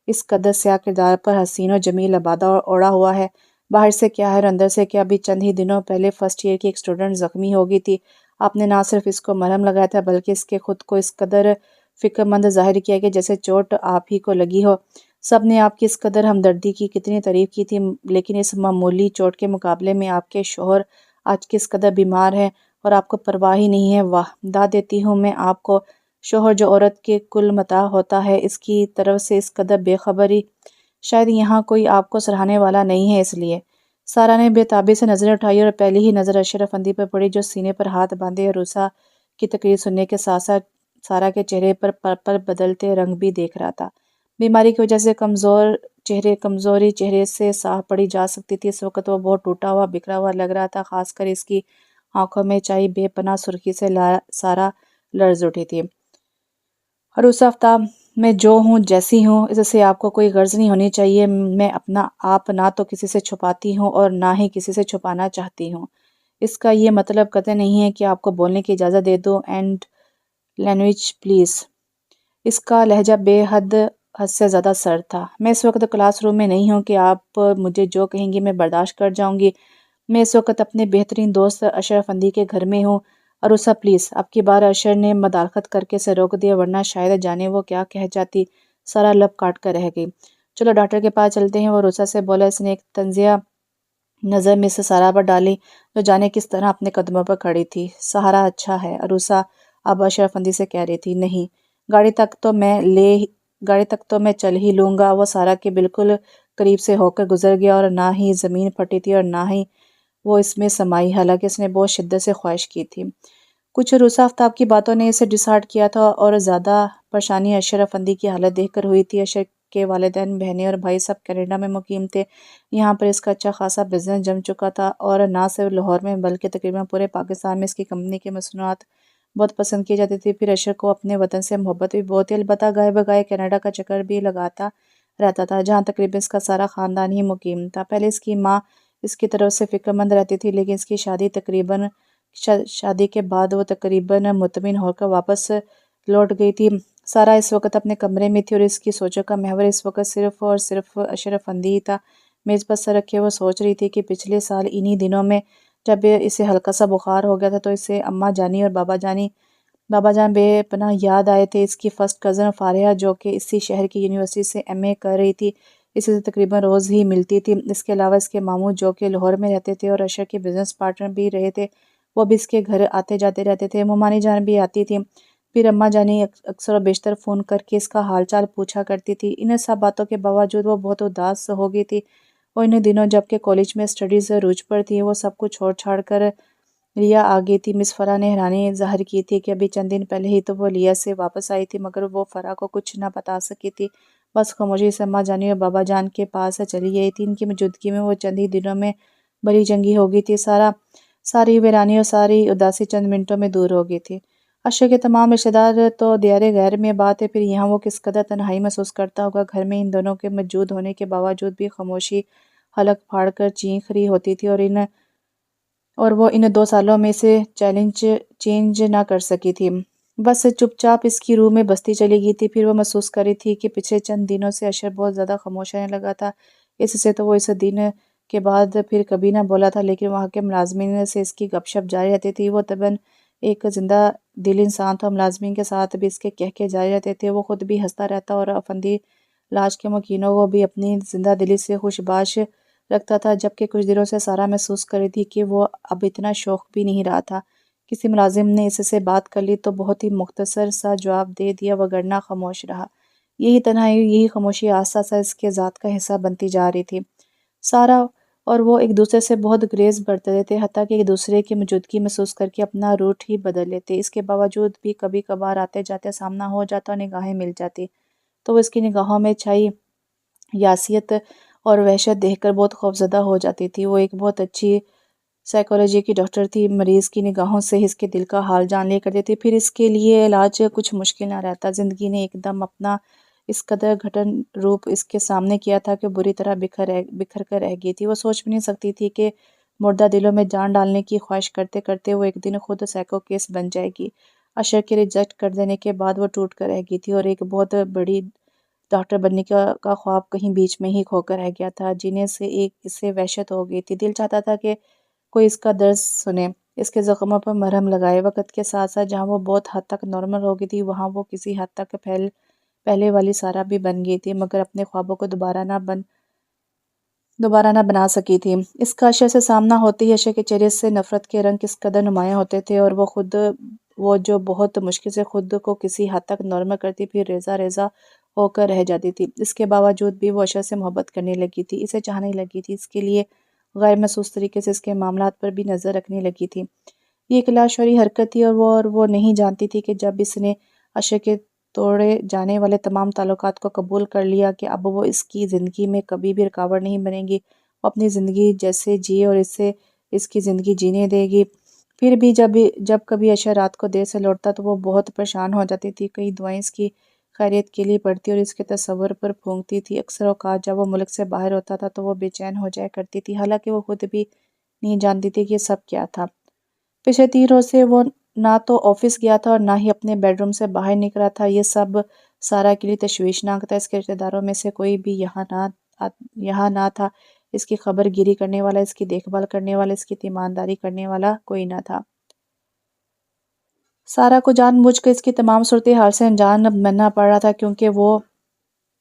اس قدر سیاہ کردار پر حسین و جمیل ابادہ اوڑا ہوا ہے۔ باہر سے کیا ہے اور اندر سے کیا؟ ابھی چند ہی دنوں پہلے فرسٹ ایئر کی ایک اسٹوڈنٹ زخمی ہو گئی تھی، آپ نے نہ صرف اس کو مرہم لگایا تھا بلکہ اس کے خود کو اس قدر فکر مند ظاہر کیا کہ جیسے چوٹ آپ ہی کو لگی ہو۔ سب نے آپ کی اس قدر ہمدردی کی کتنی تعریف کی تھی، لیکن اس معمولی چوٹ کے مقابلے میں آپ کے شوہر آج کس قدر بیمار ہیں اور آپ کو پرواہ ہی نہیں ہے۔ واہ! داد دیتی ہوں میں آپ کو، شوہر جو عورت کے کل متاع ہوتا ہے، اس کی طرف سے اس قدر بے خبری! شاید یہاں کوئی آپ کو سراہنے والا نہیں ہے، اس لیے۔ سارا نے بے تابی سے نظریں اٹھائی اور پہلی ہی نظر اشرف اندھی پر پڑی، جو سینے پر ہاتھ باندھے عروسہ کی تقریر سننے کے ساتھ ساتھ سارا کے چہرے پر پل بدلتے رنگ بھی دیکھ رہا تھا۔ بیماری کی وجہ سے کمزوری چہرے سے صاف پڑی جا سکتی تھی۔ اس وقت وہ بہت ٹوٹا ہوا، بکھرا ہوا لگ رہا تھا، خاص کر اس کی آنکھوں میں چھائی بے پناہ سرخی سے سارا لرز اٹھی تھی۔ عروسہ آفتاب، میں جو ہوں، جیسی ہوں، اس سے آپ کو کوئی غرض نہیں ہونی چاہیے۔ میں اپنا آپ نہ تو کسی سے چھپاتی ہوں اور نہ ہی کسی سے چھپانا چاہتی ہوں۔ اس کا یہ مطلب قطعی نہیں ہے کہ آپ کو بولنے کی اجازت دے دو۔ And language please. اس کا لہجہ حد سے زیادہ سرد تھا۔ میں اس وقت کلاس روم میں نہیں ہوں کہ آپ مجھے جو کہیں گی میں برداشت کر جاؤں گی۔ میں اس وقت اپنے بہترین دوست اشرف اندھی کے گھر میں ہوں۔ عروسہ پلیز! اب کی بار اشر نے مداخلت کر کے اسے روک دیا، ورنہ شاید جانے وہ کیا کہہ جاتی۔ سارا لب کاٹ کر رہ گئی۔ چلو ڈاکٹر کے پاس چلتے ہیں، وہ عروسہ سے بولا۔ اس نے ایک تنزیہ نظر مس سارا پر ڈالی، جو جانے کس طرح اپنے قدموں پر کھڑی تھی۔ سہارا اچھا ہے، عروسہ اب اشرف اندھی سے کہہ رہی تھی۔ نہیں، گاڑی تک تو میں چل ہی لوں گا۔ وہ سارا کے بالکل قریب سے ہو کر گزر گیا اور نہ ہی زمین پھٹی تھی اور نہ ہی وہ اس میں سمائی، حالانکہ اس نے بہت شدت سے خواہش کی تھی۔ کچھ عروسہ آفتاب کی باتوں نے اسے ڈسہارٹ کیا تھا اور زیادہ پریشانی اشرف اندھی کی حالت دیکھ کر ہوئی تھی۔ اشر کے والدین، بہنیں اور بھائی سب کینیڈا میں مقیم تھے۔ یہاں پر اس کا اچھا خاصا بزنس جم چکا تھا اور نہ صرف لاہور میں بلکہ تقریباً پورے پاکستان میں اس کی کمپنی کی مصنوعات بہت پسند کی جاتی تھی۔ پھر اشر کو اپنے وطن سے محبت بھی بہت تھی، البتہ گاہے بگاہے کینیڈا کا چکر بھی لگاتا رہتا تھا، جہاں تقریباً اس کا سارا خاندان ہی مقیم تھا۔ پہلے اس کی ماں اس کی طرف سے فکر مند رہتی تھی، لیکن اس کی شادی کے بعد وہ تقریباً مطمئن ہو کر واپس لوٹ گئی تھی۔ سارا اس وقت اپنے کمرے میں تھی اور اس کی سوچوں کا محور اس وقت صرف اور صرف اشرف اندھی ہی تھا۔ میز پر سر رکھے وہ سوچ رہی تھی کہ پچھلے سال انہی دنوں میں جب اسے ہلکا سا بخار ہو گیا تھا تو اسے اماں جانی اور بابا جان بے پناہ یاد آئے تھے۔ اس کی فرسٹ کزن فارحہ، جو کہ اسی شہر کی یونیورسٹی سے ایم اے کر رہی تھی، اسے سے تقریباً روز ہی ملتی تھی۔ اس کے علاوہ اس کے ماموں، جو کہ لاہور میں رہتے تھے اور اشر کے بزنس پارٹنر بھی رہے تھے، وہ بھی اس کے گھر آتے جاتے رہتے تھے۔ ممانی جان بھی آتی تھی، پھر اماں جانی اکثر و بیشتر فون کر کے اس کا حال چال پوچھا کرتی تھی۔ ان سب باتوں کے باوجود وہ بہت اداس ہو گئی تھی۔ وہ ان دنوں جب کہ کالج میں اسٹڈیز عروج پر تھی، وہ سب کچھ چھوڑ چھاڑ کر لیا آ گئی تھی۔ مس فرح نے حیرانی ظاہر کی تھی کہ ابھی چند دن پہلے ہی تو وہ لیا سے واپس آئی تھی، مگر وہ فرح کو کچھ نہ بتا سکی تھی، بس خاموشی سے اماں جانی اور بابا جان کے پاس چلی گئی تھی۔ ان کی موجودگی میں وہ چند ہی دنوں میں بڑی جنگی ہو گئی تھی۔ ساری ویرانی اور ساری اداسی چند منٹوں میں دور ہو گئی تھی۔ اشر کے تمام رشتہ دار تو دیار غیر میں بات ہے، پھر یہاں وہ کس قدر تنہائی محسوس کرتا ہوگا۔ گھر میں ان دونوں کے موجود ہونے کے باوجود بھی خاموشی حلق پھاڑ کر چینخ رہی ہوتی تھی اور وہ ان 2 سالوں میں سے چینج نہ کر سکی تھی، بس چپ چاپ اس کی روح میں بستی چلی گئی تھی۔ پھر وہ محسوس کر رہی تھی کہ پچھلے چند دنوں سے اشر بہت زیادہ خاموش رہنے لگا تھا۔ اس سے تو وہ اس دن کے بعد پھر کبھی نہ بولا تھا، لیکن وہاں کے ملازمین سے اس کی گپ شپ جاری رہتی تھی۔ وہ طبعاً ایک زندہ دل انسان تھا اور ملازمین کے ساتھ بھی اس کے کہکے جاری رہتے تھے۔ وہ خود بھی ہنستا رہتا اور افندی لاج کے مکینوں کو بھی اپنی زندہ دلی سے خوش باش رکھتا تھا، جبکہ کچھ دنوں سے سارا محسوس کر رہی تھی کہ وہ اب اتنا شوخ بھی نہیں رہا تھا۔ کسی ملازم نے اس سے بات کر لی تو بہت ہی مختصر سا جواب دے دیا، وگرنہ خاموش رہا۔ یہی تنہائی، یہی خاموشی آہستہ آہستہ اس کے ذات کا حصہ بنتی جا رہی تھی۔ سارا اور وہ ایک دوسرے سے بہت گریز برتتے تھے، حتیٰ کہ ایک دوسرے کی موجودگی محسوس کر کے اپنا روٹ ہی بدل لیتے۔ اس کے باوجود بھی کبھی کبھار آتے جاتے سامنا ہو جاتا اور نگاہیں مل جاتی تو وہ اس کی نگاہوں میں چھائی یاسیت اور وحشت دیکھ کر بہت خوفزدہ ہو جاتی تھی۔ وہ ایک بہت اچھی سائیکالوجی کی ڈاکٹر تھی، مریض کی نگاہوں سے اس کے دل کا حال جان لیا کرتی تھی، پھر اس کے لیے علاج کچھ مشکل نہ رہتا۔ زندگی نے ایک دم اپنا اس قدر گھٹن روپ اس کے سامنے کیا تھا کہ بری طرح بکھر کر رہ گئی تھی۔ وہ سوچ بھی نہیں سکتی تھی کہ مردہ دلوں میں جان ڈالنے کی خواہش کرتے کرتے وہ ایک دن خود سائیکو کیس بن جائے گی۔ اشر کے ریجیکٹ کر دینے کے بعد وہ ٹوٹ کر رہ گئی تھی اور ایک بہت بڑی ڈاکٹر بننے کا خواب کہیں بیچ میں ہی کھو کر رہ گیا تھا، جینے سے اسے وحشت ہو گئی تھی۔ دل چاہتا تھا کہ کوئی اس کا درد سنے، اس کے زخموں پر مرہم لگائے۔ وقت کے ساتھ ساتھ جہاں وہ بہت حد تک نارمل ہو گئی تھی، وہاں وہ کسی حد تک پہلے والی سارا بھی بن گئی تھی، مگر اپنے خوابوں کو دوبارہ نہ بنا سکی تھی۔ اس کا اشر سے سامنا ہوتے ہی اشر کے چہرے سے نفرت کے رنگ کس قدر نمایاں ہوتے تھے، اور وہ جو بہت مشکل سے خود کو کسی حد تک نارمل کرتی پھر ریزہ ریزہ ہو کر رہ جاتی تھی۔ اس کے باوجود بھی وہ اشر سے محبت کرنے لگی تھی، اسے چاہنے لگی تھی، اس کے لیے غیر محسوس طریقے سے اس کے معاملات پر بھی نظر رکھنے لگی تھی۔ یہ ایک لاشعوری حرکت تھی اور وہ نہیں جانتی تھی کہ جب اس نے اشر کے توڑے جانے والے تمام تعلقات کو قبول کر لیا کہ اب وہ اس کی زندگی میں کبھی بھی رکاوٹ نہیں بنے گی، وہ اپنی زندگی جیسے جیے اور اسے اس کی زندگی جینے دے گی۔ پھر بھی جب کبھی اشر رات کو دیر سے لوٹتا تو وہ بہت پریشان ہو جاتی تھی، کئی دعائیں اس کی خیریت کے لیے پڑھتی اور اس کے تصور پر پھونکتی تھی۔ اکثر اوقات جب وہ ملک سے باہر ہوتا تھا تو وہ بے چین ہو جایا کرتی تھی، حالانکہ وہ خود بھی نہیں جانتی تھی کہ یہ سب کیا تھا۔ پچھلے 3 روز سے وہ نہ تو آفس گیا تھا اور نہ ہی اپنے بیڈ روم سے باہر نکلا تھا۔ یہ سب سارا کے لیے تشویشناک تھا۔ اس کے رشتہ داروں میں سے کوئی بھی یہاں نہ تھا، اس کی خبر گیری کرنے والا، اس کی دیکھ بھال کرنے والا، اس کی تیمارداری کرنے والا کوئی نہ تھا۔ سارا کو جان بوجھ کر اس کی تمام صورتحال سے انجان بننا پڑ رہا تھا، کیونکہ وہ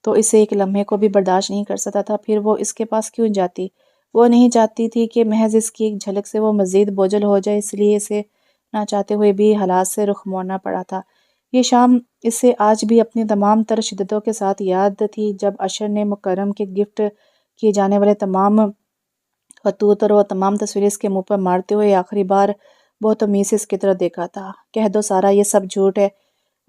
تو اسے ایک لمحے کو بھی برداشت نہیں کر سکتا تھا۔ پھر وہ اس کے پاس کیوں جاتی؟ وہ نہیں چاہتی تھی کہ محض اس کی ایک جھلک سے وہ مزید بوجھل ہو جائے، اس لیے اسے نہ چاہتے ہوئے بھی حالات سے رخ موڑنا پڑا تھا۔ یہ شام اسے آج بھی اپنی تمام تر شدتوں کے ساتھ یاد تھی، جب اشر نے مکرم کے گفٹ کیے جانے والے تمام خطوط اور وہ تمام تصویریں اس کے منہ پر مارتے ہوئے آخری بار بہت امید سے اس کی طرف دیکھا تھا۔ کہہ دو سارا، یہ سب جھوٹ ہے،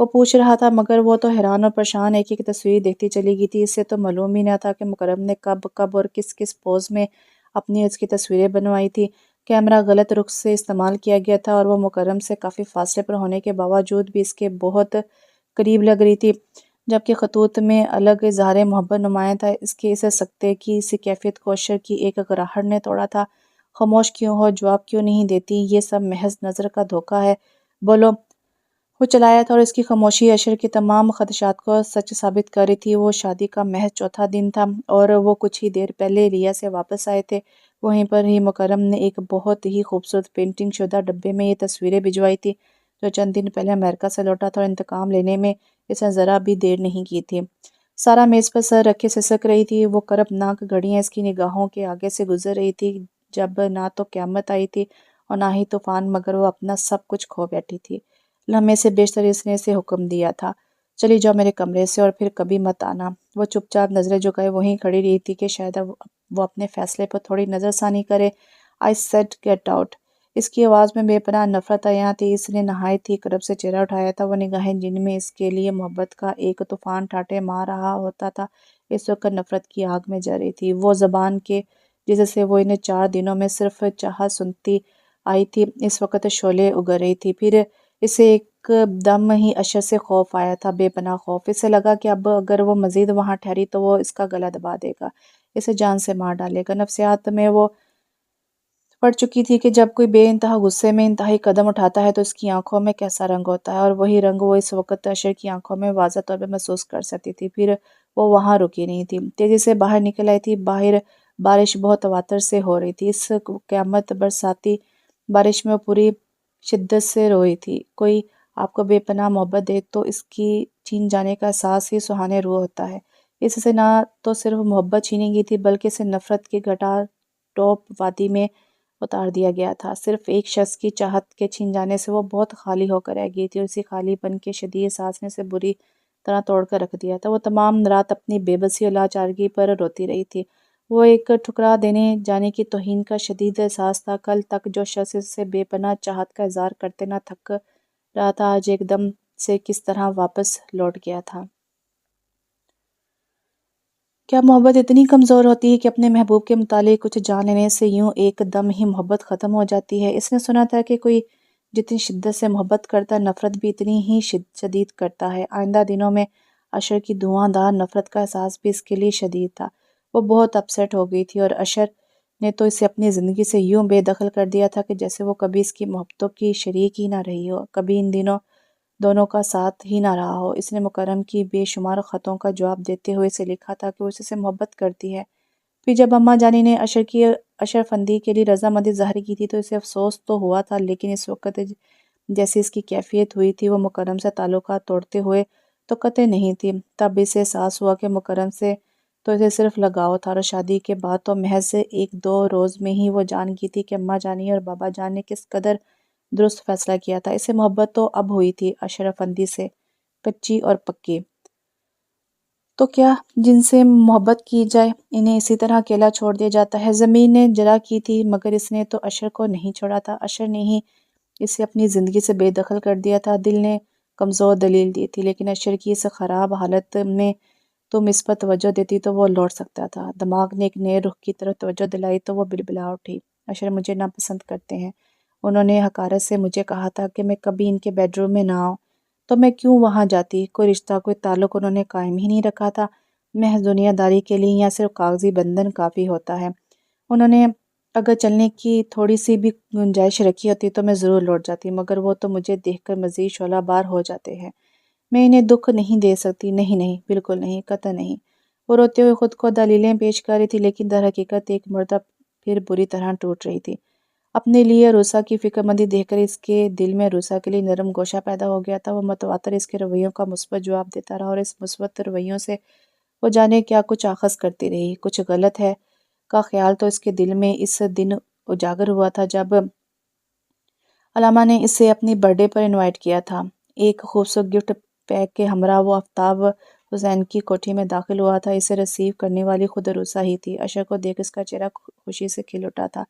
وہ پوچھ رہا تھا، مگر وہ تو حیران اور پریشان ایک ایک تصویر دیکھتی چلی گئی تھی۔ اسے تو معلوم ہی نہ تھا کہ مکرم نے کب اور کس پوز میں اپنی اس کی تصویریں بنوائی تھی۔ کیمرہ غلط رخ سے استعمال کیا گیا تھا اور وہ مکرم سے کافی فاصلے پر ہونے کے باوجود بھی اس کے بہت قریب لگ رہی تھی، جبکہ خطوط میں الگ اظہار محبت نمایاں تھا۔ اس سکتے کی اسی کیفیت کو اشر کی ایک گراہٹ نے توڑا تھا۔ خاموش کیوں ہو، جواب کیوں نہیں دیتی؟ یہ سب محض نظر کا دھوکہ ہے، بولو۔ وہ چلایا تھا اور اس کی خاموشی اشر کے تمام خدشات کو سچ ثابت کر رہی تھی۔ وہ شادی کا محض چوتھا دن تھا اور وہ کچھ ہی دیر پہلے ریا سے واپس آئے تھے۔ وہیں پر ہی مکرم نے ایک بہت ہی خوبصورت پینٹنگ شدہ ڈبے میں یہ تصویریں بھجوائی تھی، جو چند دن پہلے امریکہ سے لوٹا تھا، اور انتقام لینے میں اس نے ذرا بھی دیر نہیں کی تھی۔ سارا میز پر سر رکھے سسک رہی تھی، وہ کربناک گھڑیاں اس کی نگاہوں کے آگے سے گزر رہی تھی، جب نہ تو قیامت آئی تھی اور نہ ہی طوفان، مگر وہ اپنا سب کچھ کھو بیٹھی تھی۔ لمحے سے بیشتر اس نے اسے حکم دیا تھا، چلی جاؤ میرے کمرے سے اور پھر کبھی مت آنا۔ وہ چپ چاپ نظریں جھکائے وہیں کھڑی رہی تھی کہ شاید وہ اپنے فیصلے پر تھوڑی نظر ثانی کرے۔ I said get out۔ اس کی آواز میں بے پناہ نفرت عیاں تھی۔ اس نے نہایت ہی کرب سے چہرہ اٹھایا تھا۔ وہ نگاہیں جن میں اس کے لیے محبت کا ایک طوفان ٹھاٹھے مار رہا ہوتا تھا، اس وقت نفرت کی آگ میں جل رہی تھی۔ وہ زبان کے جس سے وہ انہیں 4 دنوں میں صرف چاہت سنتی آئی تھی، اس وقت شعلے اگر رہی تھی۔ پھر اسے ایک دم ہی اشر سے خوف آیا تھا، بے پناہ خوف۔ اسے لگا کہ اب اگر وہ مزید وہاں ٹھہری تو وہ اس کا گلا دبا دے گا، اسے جان سے مار ڈالے گا۔ نفسیات میں وہ پڑ چکی تھی کہ جب کوئی بے انتہا غصے میں انتہائی قدم اٹھاتا ہے تو اس کی آنکھوں میں کیسا رنگ ہوتا ہے، اور وہی رنگ وہ اس وقت اشر کی آنکھوں میں واضح طور پر محسوس کر سکتی تھی۔ پھر وہ وہاں رکی نہیں تھی، تیزی سے باہر نکل آئی تھی۔ باہر بارش بہت تواتر سے ہو رہی تھی، اس قیامت برساتی بارش میں وہ پوری شدت سے رو رہی تھی۔ کوئی آپ کو بے پناہ محبت دے تو اس کی چھین جانے کا احساس ہی سہانے روح ہوتا ہے۔ اس سے نہ تو صرف محبت چھینی گئی تھی، بلکہ اسے نفرت کی گھٹا ٹوپ وادی میں اتار دیا گیا تھا۔ صرف ایک شخص کی چاہت کے چھین جانے سے وہ بہت خالی ہو کر رہ گئی تھی، اور اسی خالی پن کے شدید احساس نے اسے بری طرح توڑ کر رکھ دیا تھا۔ وہ تمام رات اپنی بے بسی اور لاچارگی پر روتی رہی تھی۔ وہ ایک ٹھکرا دینے جانے کی توہین کا شدید احساس تھا۔ کل تک جو شخص اس سے بے پناہ چاہت کا اظہار کرتے نہ تھک رہا تھا، آج ایک دم سے کس طرح واپس لوٹ گیا تھا۔ کیا محبت اتنی کمزور ہوتی ہے کہ اپنے محبوب کے متعلق کچھ جان لینے سے یوں ایک دم ہی محبت ختم ہو جاتی ہے؟ اس نے سنا تھا کہ کوئی جتنی شدت سے محبت کرتا ہے نفرت بھی اتنی ہی شدید کرتا ہے۔ آئندہ دنوں میں اشر کی دھواں دار نفرت کا احساس بھی اس کے لیے شدید تھا۔ وہ بہت اپسیٹ ہو گئی تھی اور اشر نے تو اسے اپنی زندگی سے یوں بے دخل کر دیا تھا کہ جیسے وہ کبھی اس کی محبتوں کی شریک ہی نہ رہی ہو، کبھی ان دنوں دونوں کا ساتھ ہی نہ رہا ہو۔ اس نے مکرم کی بے شمار خطوں کا جواب دیتے ہوئے اسے لکھا تھا کہ وہ اس سے محبت کرتی ہے۔ پھر جب اماں جانی نے اشرف اندی کے لیے رضامندی ظاہر کی تھی تو اسے افسوس تو ہوا تھا، لیکن اس وقت جیسی اس کی کیفیت ہوئی تھی وہ مکرم سے تعلقات توڑتے ہوئے تو قطع نہیں تھی۔ تب اسے احساس ہوا کہ مکرم سے تو اسے صرف لگاؤ تھا، اور شادی کے بعد تو محض ایک دو روز میں ہی وہ جان گئی تھی کہ اماں جانی اور بابا جان نے کس قدر درست فیصلہ کیا تھا۔ اسے محبت تو اب ہوئی تھی اشرف اندی سے، کچی اور پکی۔ تو کیا جن سے محبت کی جائے انہیں اسی طرح اکیلا چھوڑ دیا جاتا ہے؟ زمین نے جرا کی تھی مگر اس نے تو اشر کو نہیں چھوڑا تھا، اشر نے ہی اسے اپنی زندگی سے بے دخل کر دیا تھا۔ دل نے کمزور دلیل دی تھی، لیکن اشر کی اس خراب حالت میں تم اس پر توجہ دیتی تو وہ لوٹ سکتا تھا۔ دماغ نے ایک نئے رخ کی طرف توجہ دلائی تو وہ بلبلا اٹھی۔ اشر مجھے ناپسند کرتے ہیں، انہوں نے حقارت سے مجھے کہا تھا کہ میں کبھی ان کے بیڈ روم میں نہ آؤں، تو میں کیوں وہاں جاتی؟ کوئی رشتہ، کوئی تعلق انہوں نے قائم ہی نہیں رکھا تھا، محض دنیا داری کے لیے یا صرف کاغذی بندھن کافی ہوتا ہے؟ انہوں نے اگر چلنے کی تھوڑی سی بھی گنجائش رکھی ہوتی تو میں ضرور لوٹ جاتی، مگر وہ تو مجھے دیکھ کر مزید شعلہ بار ہو جاتے ہیں۔ میں انہیں دکھ نہیں دے سکتی، نہیں نہیں، بالکل نہیں، قطع نہیں۔ وہ روتے ہوئے خود کو دلیلیں پیش کر رہی تھی، لیکن در حقیقت ایک مرتبہ پھر بری طرح ٹوٹ رہی تھی۔ اپنے لیے روسا کی فکر مندی دیکھ کر اس کے دل میں روسا کے لیے نرم گوشہ پیدا ہو گیا تھا۔ وہ متواتر اس کے رویوں کا مثبت جواب دیتا رہا، اور اس مثبت رویوں سے وہ جانے کیا کچھ آخذ کرتی رہی۔ کچھ غلط ہے کا خیال تو اس کے دل میں اس دن اجاگر ہوا تھا جب علامہ نے اسے اپنی برتھ ڈے پر انوائٹ کیا تھا۔ ایک خوبصورت گفٹ پیک کے ہمراہ وہ آفتاب حسین کی کوٹھی میں داخل ہوا تھا۔ اسے ریسیو کرنے والی خود روسا ہی تھی۔ اشر کو دیکھ اس کا چہرہ خوشی سے کھل اٹھا تھا۔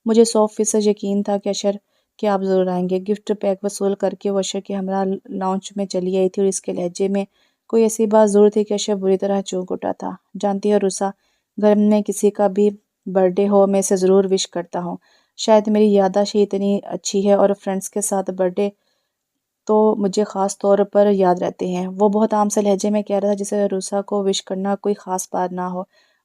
مجھے 100% یقین تھا کہ اشر کہ آپ ضرور آئیں گے۔ گفٹ پیک وصول کر کے وہ اشر کے ہمراہ لاؤنج میں چلی آئی تھی، اور اس کے لہجے میں کوئی ایسی بات ضرور تھی کہ اشر بری طرح چونک اٹھا تھا۔ جانتی ہے روسا، گھر میں کسی کا بھی برتھ ڈے ہو میں اسے ضرور وش کرتا ہوں۔ شاید میری یادداشت ہی اتنی اچھی ہے، اور فرینڈز کے ساتھ برتھ ڈے تو مجھے خاص طور پر یاد رہتے ہیں۔ وہ بہت عام سے لہجے میں کہہ رہا تھا جسے روسا کو وش کرنا کوئی خاص بات نہ ہو،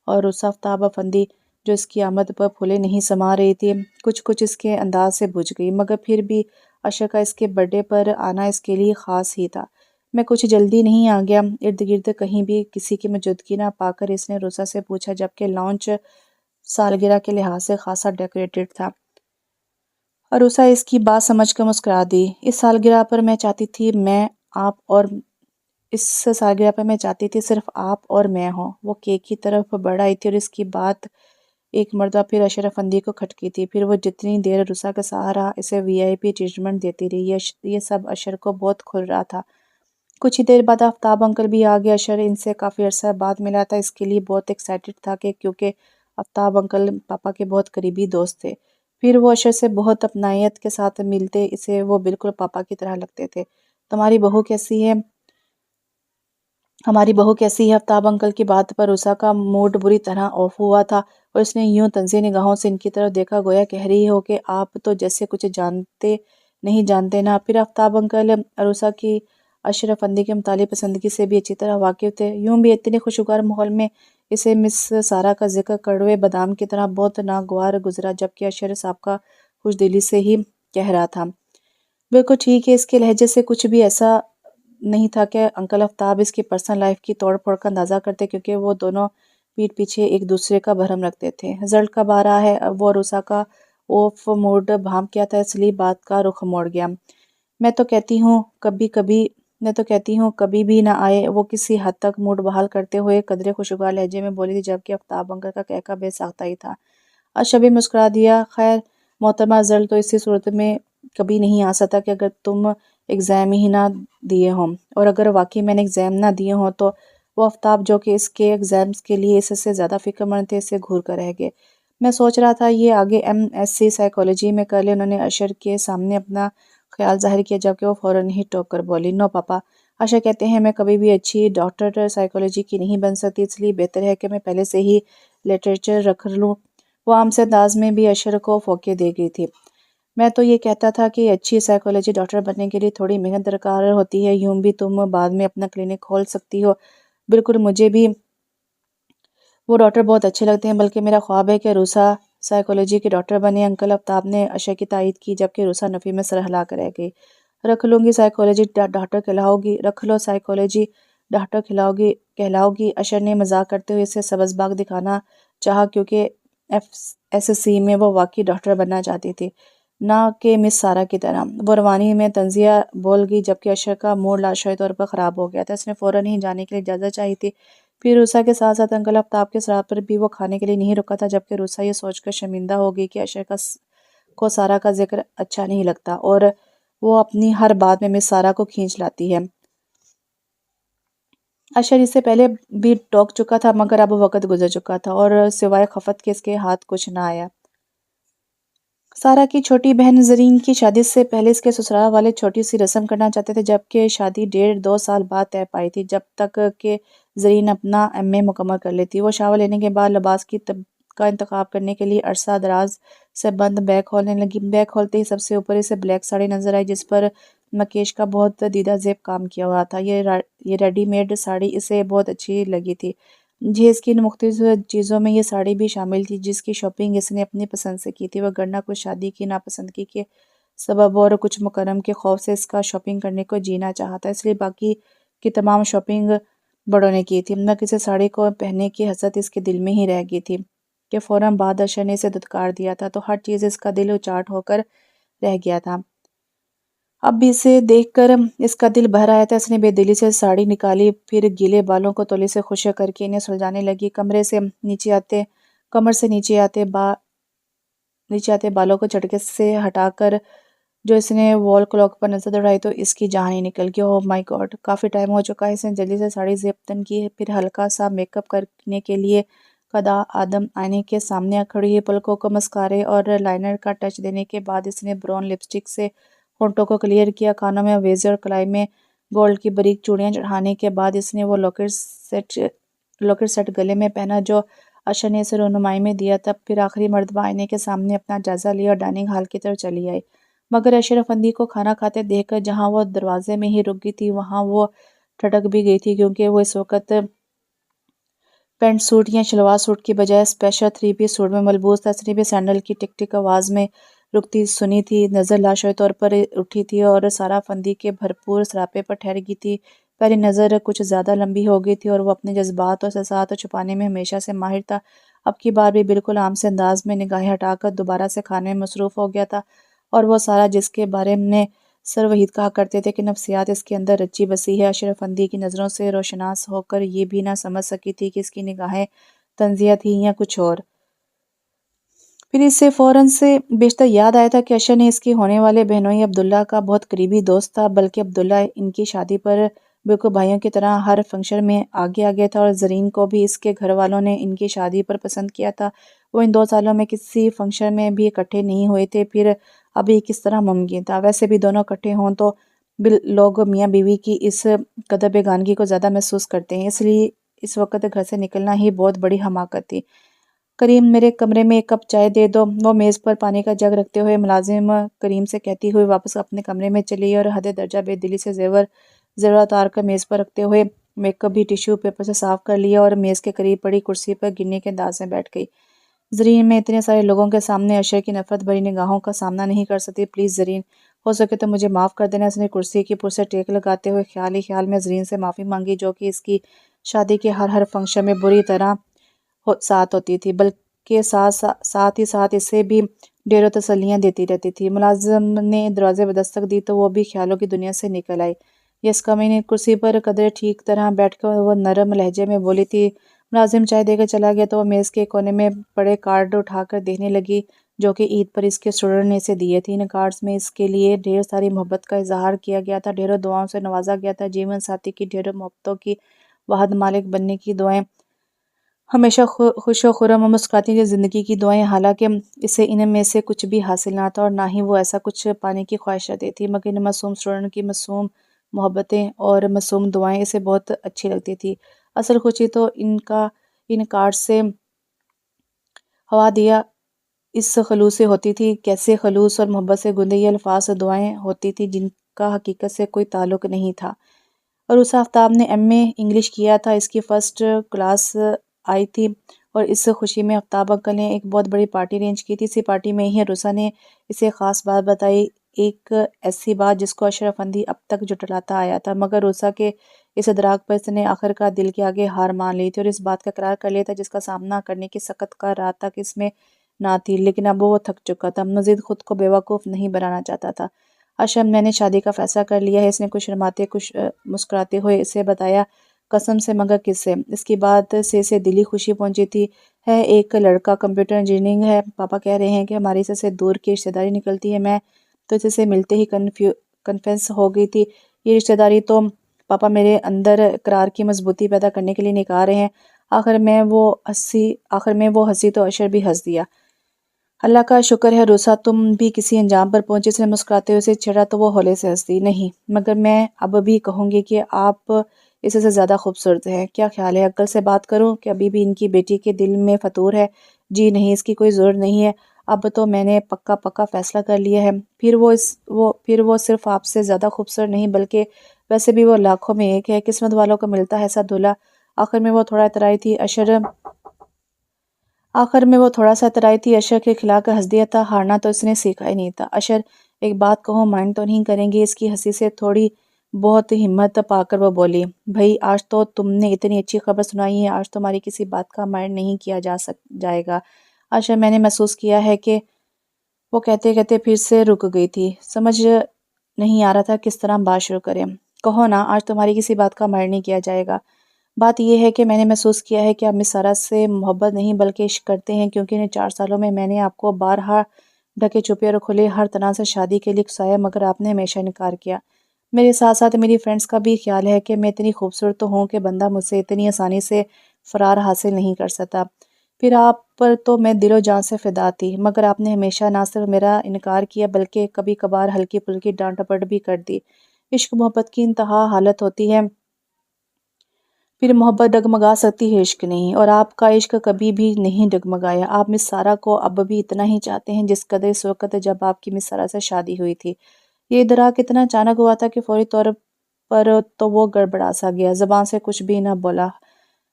اور روسا آفتاب افندی جو اس کی آمد پر پھولے نہیں سما رہی تھی کچھ اس کے انداز سے بجھ گئی، مگر پھر بھی اشر کا اس کے برتھ ڈے پر آنا اس کے لیے خاص ہی تھا۔ میں کچھ جلدی نہیں آ گیا؟ ارد گرد کہیں بھی کسی کی موجودگی نہ پا کر اس نے روسا سے پوچھا، جبکہ لاؤنج سالگرہ کے لحاظ سے خاصا ڈیکوریٹڈ تھا۔ روسا اس کی بات سمجھ کر مسکرا دی۔ اس سالگرہ پر میں چاہتی تھی صرف آپ اور میں ہوں۔ وہ کیک کی طرف بڑھ آئی تھی، اور اس کی بات ایک مرتبہ پھر اشرف افندی کو کھٹکی تھی۔ پھر وہ جتنی دیر روسا کا ساتھ رہا اسے VIP ٹریٹمنٹ دیتی رہی۔ یہ سب اشر کو بہت کھل رہا تھا۔ کچھ ہی دیر بعد آفتاب انکل بھی آ گیا۔ اشر ان سے کافی عرصہ بعد ملا تھا، اس کے لیے بہت ایکسائٹڈ تھا کیونکہ آفتاب انکل پاپا کے بہت قریبی دوست تھے۔ پھر وہ اشر سے بہت اپنائیت کے ساتھ ملتے، اسے وہ بالکل پاپا کی طرح لگتے تھے۔ تمہاری بہو کیسی ہے؟ ہماری بہو کیسی ہے؟ آفتاب انکل کی بات پر روسا کا موڈ بری طرح آف ہوا تھا، اور اس نے یوں طنزیہ نگاہوں سے ان کی طرف دیکھا گویا کہہ رہی ہو کہ آپ تو جیسے کچھ جانتے نہیں جانتے نا۔ پھر آفتاب انکل روسا کی اشرف افندی کے متعلق پسندگی سے بھی اچھی طرح واقف تھے۔ یوں بھی اتنے خوشگوار ماحول میں اسے مس سارا کا ذکر کڑوے بادام کی طرح بہت ناگوار گزرا، جبکہ اشر صاحب کا خوش دلی سے ہی کہہ رہا تھا بالکل ٹھیک ہے۔ اس کے لہجے سے کچھ بھی ایسا نہیں تھا کہ انکل آفتاب اس کی پرسنل لائف کی توڑ پھوڑ کا اندازہ کرتے، کیونکہ وہ دونوں پیٹھ پیچھے ایک دوسرے کا بھرم رکھتے تھے۔ رزلٹ کب آ رہا ہے؟ وہ روسا کا آف موڈ بھانپ کیا تھا، اس لیے بات کا رخ موڑ گیا۔ میں تو کہتی ہوں کبھی بھی نہ آئے، وہ کسی حد تک موڈ بحال کرتے ہوئے قدرے خوشگوار لہجے میں بولی تھی، جبکہ آفتاب انکل کا کہکہ بے ساختہ ہی تھا۔ اشر بھی مسکرا دیا۔ خیر محترمہ، رزلٹ تو اسی صورت میں کبھی نہیں آ سکتا کہ اگر تم ایگزام ہی نہ دیے ہوں، اور اگر واقعی میں نے ایگزام نہ دیے ہوں تو وہ آفتاب جو کہ اس کے ایگزامز کے لیے اس سے زیادہ فکر مند تھے، اسے گھور کر رہ گئے۔ میں سوچ رہا تھا یہ آگے MSc سائیکالوجی میں کر لے۔ انہوں نے اشر کے سامنے اپنا خیال ظاہر کیا، جبکہ وہ فوراً ہی ٹوک کر بولی، نو پاپا، عائشہ کہتے ہیں میں کبھی بھی اچھی ڈاکٹر سائیکالوجی کی نہیں بن سکتی، اس لیے بہتر ہے کہ میں پہلے سے ہی لٹریچر رکھ لوں۔ وہ عام سے انداز میں بھی اشر کو فوقیت دے گئی تھی۔ میں تو یہ کہتا تھا کہ اچھی سائیکالوجی ڈاکٹر بننے کے لیے تھوڑی محنت درکار ہوتی ہے، یوں بھی تم بعد میں اپنا کلینک کھول سکتی ہو۔ بالکل، مجھے بھی وہ ڈاکٹر بہت اچھے لگتے ہیں، بلکہ میرا خواب ہے کہ روسا سائیکالوجی کے ڈاکٹر بنے۔ انکل آفتاب نے عائشہ کی تائید کی، جبکہ روسا نفی میں سر ہلا کر رہ گئی۔ رکھ لوں گی سائیکالوجی ڈاکٹر کہلاؤ گی، رکھ لو سائیکالوجی ڈاکٹر کہلاؤ گی۔ عائشہ نے مذاق کرتے ہوئے اسے سبز باغ دکھانا چاہا، کیونکہ ایس سی میں وہ واقعی ڈاکٹر بننا چاہتی تھی، نہ کہ مس سارا کی طرح۔ وہ روانی میں طنزیہ بول گئی، جبکہ عائشہ کا موڈ لاشعوری طور پر خراب ہو گیا تھا۔ اس نے فوراً ہی جانے کے لیے اجازت چاہی تھی۔ پھر روسا کے ساتھ ساتھ انکل آفتاب کے سراغ پر بھی وہ کھانے کے لیے نہیں رکا تھا، جبکہ روسا یہ سوچ کر شرمندہ ہو گئی کہ عائشہ کو سارا کا ذکر اچھا نہیں لگتا، اور وہ اپنی ہر بات میں مس سارا کو کھینچ لاتی ہے۔ عائشہ اس سے پہلے بھی ٹوک چکا تھا، مگر اب وقت گزر چکا تھا، اور سوائے خفت کے اس کے ہاتھ کچھ نہ آیا۔ سارا کی چھوٹی بہن زرین کی شادی سے پہلے اس کے سسرال والے چھوٹی سی رسم کرنا چاہتے تھے، جبکہ شادی 1.5-2 سال بعد طے پائی تھی، جب تک کہ زرین اپنا ایم اے مکمل کر لیتی۔ وہ شاور لینے کے بعد لباس کا انتخاب کرنے کے لیے عرصہ دراز سے بند بیگ کھولنے لگی۔ بیگ کھولتے ہی سب سے اوپر اسے بلیک ساڑی نظر آئی، جس پر مکیش کا بہت دیدہ زیب کام کیا ہوا تھا۔ یہ ریڈی میڈ ساڑی اسے بہت اچھی لگی تھی۔ جہیز کی ان مختلف چیزوں میں یہ ساڑی بھی شامل تھی، جس کی شاپنگ اس نے اپنی پسند سے کی تھی۔ وہ گرنہ کچھ شادی کی ناپسندگی کے سبب اور کچھ مکرم کے خوف سے اس کا شاپنگ کرنے کو جی نہ چاہا تھا، اس لیے باقی کی تمام شاپنگ بڑوں نے کی تھی۔ نہ کسی ساڑی کو پہننے کی حسرت اس کے دل میں ہی رہ گئی تھی کہ فوراً بعد عائشہ نے اسے دھتکار دیا تھا، تو ہر چیز اس کا دل اچاٹ ہو کر رہ گیا تھا۔ اب بھی اسے دیکھ کر اس کا دل بھر آیا تھا۔ اس نے بے دلی سے ساڑی نکالی، پھر گیلے بالوں کو تولی سے خشک کر کے انہیں سلجھانے لگی۔ کمر سے نیچے آتے بالوں کو جھٹکے سے ہٹا کر جو اس نے وال کلاک پر نظر دوڑائی تو اس کی جان ہی نکل گئی۔ اوہ مائی گاڈ! کافی ٹائم ہو چکا ہے۔ اس نے جلدی سے ساڑی زیب تن کی، پھر ہلکا سا میک اپ کرنے کے لیے قدا آدم آئینے کے سامنے آ کھڑی ہوئی۔ پلکوں کو مسکارے اور لائنر کا ٹچ دینے کے بعد اس نے براؤن لپسٹک سے ہونٹوں کو کلیئر کیا۔ کانوں میں ویزر اور کلائی میں گولڈ کی باریک چوڑیاں چڑھانے کے بعد اس نے وہ لوکر سیٹ گلے میں پہنا جو عائشہ نے اسے رونمائی میں دیا تھا۔ پھر آخری مرتبہ آئینے کے سامنے اپنا جائزہ لیا اور ڈائننگ ہال کی طرف چلی آئی، مگر اشرف اندی کو کھانا کھاتے دیکھ کر جہاں وہ دروازے میں ہی رک گئی تھی، وہاں وہ ٹھٹک بھی گئی تھی، کیونکہ وہ اس وقت پینٹ سوٹ یا شلوار سوٹ کی بجائے اسپیشل 3 پیس سوٹ میں ملبوس تھا۔ اس نے بھی سینڈل کی ٹک ٹک آواز میں رکتی سنی تھی، نظر لاشعوری طور پر اٹھی تھی اور سارا فندی کے بھرپور سراپے پر ٹھہر گئی تھی۔ پہلی نظر کچھ زیادہ لمبی ہو گئی تھی اور وہ اپنے جذبات اور احساسات چھپانے میں ہمیشہ سے ماہر تھا۔ اب کی بار بھی بالکل عام سے انداز میں نگاہیں ہٹا کر دوبارہ سے کھانے میں مصروف ہو گیا تھا، اور وہ سارا جس کے بارے میں سر وحید کہا کرتے تھے کہ نفسیات اس کے اندر رچی بسی ہے، اشرف اندی کی نظروں سے روشناس ہو کر یہ بھی نہ سمجھ سکی تھی کہ اس کی نگاہیں طنزیہ تھیں یا کچھ اور۔ پھر اسے فوراً سے بیشتر یاد آیا تھا کہ عائشہ نے اس کی ہونے والے بہنوئی عبداللہ کا بہت قریبی دوست تھا، بلکہ عبداللہ ان کی شادی پر بالکل بھائیوں کی طرح ہر فنکشن میں آگے آگے تھا، اور زرین کو بھی اس کے گھر والوں نے ان کی شادی پر پسند کیا تھا۔ وہ ان 2 سالوں میں کسی فنکشن میں بھی اکٹھے نہیں ہوئے تھے، پھر اب یہ کس طرح ممکن تھا؟ ویسے بھی دونوں اکٹھے ہوں تو لوگ میاں بیوی کی اس قدر بیگانگی کو زیادہ محسوس کرتے ہیں، اس لیے اس وقت گھر سے نکلنا ہی بہت بڑی حماقت تھی۔ کریم، میرے کمرے میں 1 کپ چائے دے دو۔ وہ میز پر پانی کا جگ رکھتے ہوئے ملازم کریم سے کہتی ہوئے واپس اپنے کمرے میں چلی گئی، اور حد درجہ بے دلی سے زیور اتار کر میز پر رکھتے ہوئے میک اپ بھی ٹیشو پیپر سے صاف کر لیا اور میز کے قریب پڑی کرسی پر گرنے کے انداز میں بیٹھ گئی۔ زرین، میں اتنے سارے لوگوں کے سامنے عائشہ کی نفرت بھری نگاہوں کا سامنا نہیں کر سکتی، پلیز زرین، ہو سکے تو مجھے معاف کر دینا۔ اس نے کرسی کی پشت سے ٹیک لگاتے ہوئے خیال ہی خیال میں زرین سے معافی مانگی، جو کہ اس کی شادی کے ہر فنکشن میں بری طرح ساتھ ہوتی تھی، بلکہ ساتھ ہی ساتھ اسے بھی ڈھیروں تسلیاں دیتی رہتی تھی۔ ملازم نے دروازے پر دستک دی تو وہ بھی خیالوں کی دنیا سے نکل آئی۔ یس کمنگ۔ کرسی پر قدرے ٹھیک طرح بیٹھ کر وہ نرم لہجے میں بولی تھی۔ ملازم چائے دے کر چلا گیا تو وہ میز کے کونے میں پڑے کارڈ اٹھا کر دیکھنے لگی، جو کہ عید پر اس کے اسٹوڈنٹ نے اسے دیے تھے۔ ان کارڈز میں اس کے لیے ڈھیر ساری محبت کا اظہار کیا گیا تھا، ڈھیروں دعاؤں سے نوازا گیا تھا، جیون ساتھی کی ڈھیروں محبتوں کی، واحد مالک بننے کی دعائیں، ہمیشہ خوش و خرم اور مسکراتی ہوئی زندگی کی دعائیں۔ حالانکہ اسے ان میں سے کچھ بھی حاصل نہ تھا اور نہ ہی وہ ایسا کچھ پانے کی خواہش رکھتی تھی، مگر ان معصوم اسٹوڈنٹ کی معصوم محبتیں اور معصوم دعائیں اسے بہت اچھی لگتی تھی۔ اصل خوشی تو ان کارڈ سے ہوا دیا اس خلوص سے ہوتی تھی۔ کیسے خلوص اور محبت سے گندے یہ الفاظ اور دعائیں ہوتی تھی جن کا حقیقت سے کوئی تعلق نہیں تھا۔ اور اس آفتاب نے ایم اے انگلش کیا تھا، اس کی فرسٹ کلاس آئی تھی، اور اس خوشی میں آفتاب انکل نے ایک بہت بڑی پارٹی ارینج کی تھی۔ اسی پارٹی میں ہی عروسہ نے اسے خاص بات بتائی، ایک ایسی بات جس کو اشرف افندی اب تک جھٹلاتا آیا تھا، مگر عروسہ کے اس ادراک پر اس نے آخر کار دل کے آگے ہار مان لی تھی اور اس بات کا اقرار کر لیا تھا جس کا سامنا کرنے کی سخت کا رات تک اس میں نہ تھی۔ لیکن اب وہ تھک چکا تھا، مزید خود کو بیوقوف نہیں بنانا چاہتا تھا۔ اشرف، میں نے شادی کا فیصلہ کر لیا ہے، اس نے کچھ شرماتے کچھ مسکراتے ہوئے اسے بتایا۔ قسم سے، مگر کس سے؟ اس کی بات سے اسے دلی خوشی پہنچی تھی۔ ہے ایک لڑکا، کمپیوٹر انجینئرنگ ہے، پاپا کہہ رہے ہیں کہ ہماری اس سے دور کی رشتہ داری نکلتی ہے۔ میں تو اس سے ملتے ہی کنفیس ہو گئی تھی، یہ رشتہ داری تو پاپا میرے اندر اقرار کی مضبوطی پیدا کرنے کے لیے نکال رہے ہیں۔ آخر میں وہ ہنسی تو اشر بھی ہنس دیا۔ اللہ کا شکر ہے عروسہ، تم بھی کسی انجام پر پہنچے۔ اس نے مسکراتے ہوئے اسے چھیڑا تو وہ ہولے سے ہنس دی۔ نہیں، مگر میں اب بھی کہوں گی کہ آپ اس سے زیادہ خوبصورت ہیں۔ کیا خیال ہے انکل سے بات کروں کہ ابھی بھی ان کی بیٹی کے دل میں فطور ہے؟ جی نہیں، اس کی کوئی ضرورت نہیں ہے، اب تو میں نے پکا فیصلہ کر لیا ہے۔ پھر وہ صرف آپ سے زیادہ خوبصورت نہیں بلکہ ویسے بھی وہ لاکھوں میں ایک ہے، قسمت والوں کو ملتا ہے ایسا دولہا۔ آخر میں وہ تھوڑا سا اترائی تھی، اشر کے کھلا کر ہنس دیا تھا۔ ہارنا تو اس نے سیکھا ہی نہیں تھا۔ اشر، ایک بات کہوں، مائنڈ تو نہیں کریں گی؟ اس کی ہنسی سے تھوڑی بہت ہمت پا کر وہ بولی۔ بھئی، آج تو تم نے اتنی اچھی خبر سنائی ہے، آج تمہاری کسی بات کا مائنڈ نہیں کیا جائے گا۔ اشر، میں نے محسوس کیا ہے کہ وہ کہتے کہتے پھر سے رک گئی تھی، سمجھ نہیں آ رہا تھا کس طرح بات شروع کریں۔ کہو نا، آج تمہاری کسی بات کا مائنڈ نہیں کیا جائے گا۔ بات یہ ہے کہ میں نے محسوس کیا ہے کہ آپ مس سارا سے محبت نہیں بلکہ عشق کرتے ہیں، کیونکہ ان 4 سالوں میں میں نے آپ کو بارہا ڈھکے چھپے اور کھلے ہر طرح سے شادی کے لیے اکسایا، مگر آپ نے ہمیشہ انکار کیا۔ میرے ساتھ ساتھ میری فرینڈز کا بھی خیال ہے کہ میں اتنی خوبصورت تو ہوں کہ بندہ مجھ سے اتنی آسانی سے فرار حاصل نہیں کر سکتا۔ پھر آپ پر تو میں دل و جان سے فدا تھی، مگر آپ نے ہمیشہ نہ صرف میرا انکار کیا بلکہ کبھی کبھار ہلکی پھلکی ڈانٹ ڈپٹ بھی کر دی۔ عشق محبت کی انتہا حالت ہوتی ہے، پھر محبت ڈگمگا سکتی ہے، عشق نہیں، اور آپ کا عشق کبھی بھی نہیں ڈگمگایا۔ آپ مس سارا کو اب بھی اتنا ہی چاہتے ہیں جس قدر اس وقت جب آپ کی مس سارا سے شادی ہوئی تھی۔ یہ ادراک اتنا اچانک ہوا تھا کہ فوری طور پر تو وہ گڑبڑا سا گیا، زبان سے کچھ بھی نہ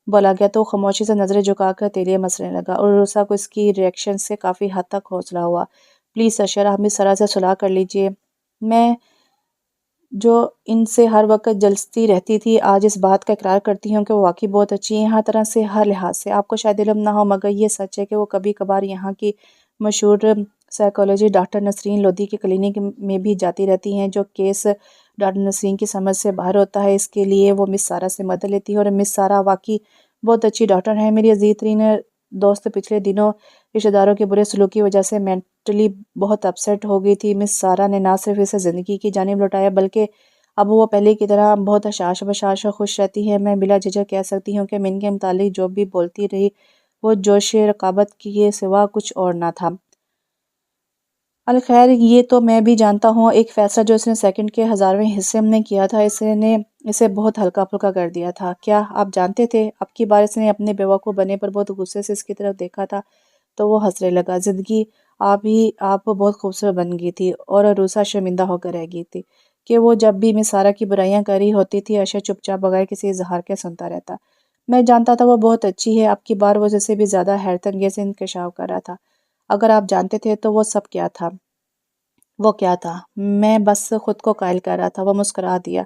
بولا گیا تو خاموشی سے نظریں جھکا کر تیلیاں مسنے لگا، اور عروسہ کو اس کی ریئیکشن سے کافی حد تک حوصلہ ہوا۔ پلیز اشر، آپ مس سارا سے صلح کر لیجئے۔ میں جو ان سے ہر وقت جلستی رہتی تھی، آج اس بات کا اقرار کرتی ہوں کہ وہ واقعی بہت اچھی ہیں، ہر طرح سے، ہر لحاظ سے۔ آپ کو شاید علم نہ ہو مگر یہ سچ ہے کہ وہ کبھی کبھار یہاں کی مشہور سائیکالوجسٹ ڈاکٹر نسرین لودھی کی کلینک میں بھی جاتی رہتی ہیں۔ جو کیس ڈاکٹر نسرین کی سمجھ سے باہر ہوتا ہے، اس کے لیے وہ مس سارا سے مدد لیتی ہے، اور مس سارا واقعی بہت اچھی ڈاکٹر ہیں۔ میری عزیز ترین دوست پچھلے دنوں رشتہ داروں کے برے سلوک کی وجہ سے مینٹلی بہت اپسیٹ ہو گئی تھی۔ مس سارا نے نہ صرف اسے زندگی کی جانب لوٹایا بلکہ اب وہ پہلے کی طرح بہت حشاش بشاش اور خوش رہتی ہے۔ میں بلا جھجک کہہ سکتی ہوں کہ میں ان کے متعلق جو بھی بولتی رہی وہ جوش رقابت کے سوا کچھ اور نہ تھا۔ الخیر، یہ تو میں بھی جانتا ہوں، ایک فیصلہ جو اس نے سیکنڈ کے 1000ویں حصے میں کیا تھا، اس نے اسے بہت ہلکا پھلکا کر دیا تھا۔ کیا آپ جانتے تھے؟ اب کی بار اس نے اپنے بیوقوف بننے پر بہت غصے سے اس کی طرف دیکھا تھا تو وہ ہنسنے لگا۔ زندگی آپ بہت خوبصورت بن گئی تھی، اور عروسہ شرمندہ ہو کر رہ گئی تھی کہ وہ جب بھی مس سارا کی برائیاں کر رہی ہوتی تھی، اشر چپ چاپ بغیر کسی اظہار کے سنتا رہتا۔ میں جانتا تھا وہ بہت اچھی ہے، اب کی بار وہ جیسے بھی زیادہ حیرت انگیز انکشاف کر رہا تھا۔ اگر آپ جانتے تھے تو وہ سب کیا تھا؟ وہ کیا تھا؟ میں بس خود کو قائل کر رہا تھا۔ وہ مسکرا دیا۔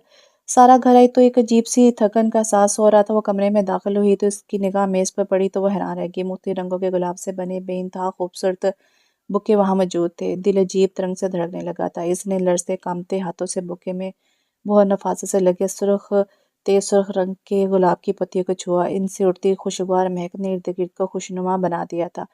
سارا گھر آئی تو ایک عجیب سی تھکن کا احساس ہو رہا تھا۔ وہ کمرے میں داخل ہوئی تو اس کی نگاہ میز پر پڑی تو وہ حیران رہ گئی۔ مختلف رنگوں کے گلاب سے بنے بے انتہا خوبصورت بکے وہاں موجود تھے۔ دل عجیب ترنگ سے دھڑکنے لگا تھا۔ اس نے لرزتے کانپتے ہاتھوں سے بکے میں بہت نفاست سے لگے تیز سرخ رنگ کے گلاب کی پتیوں کو چھوا۔ ان سے اڑتی خوشگوار مہک نے ارد گرد کو خوشنما بنا دیا تھا۔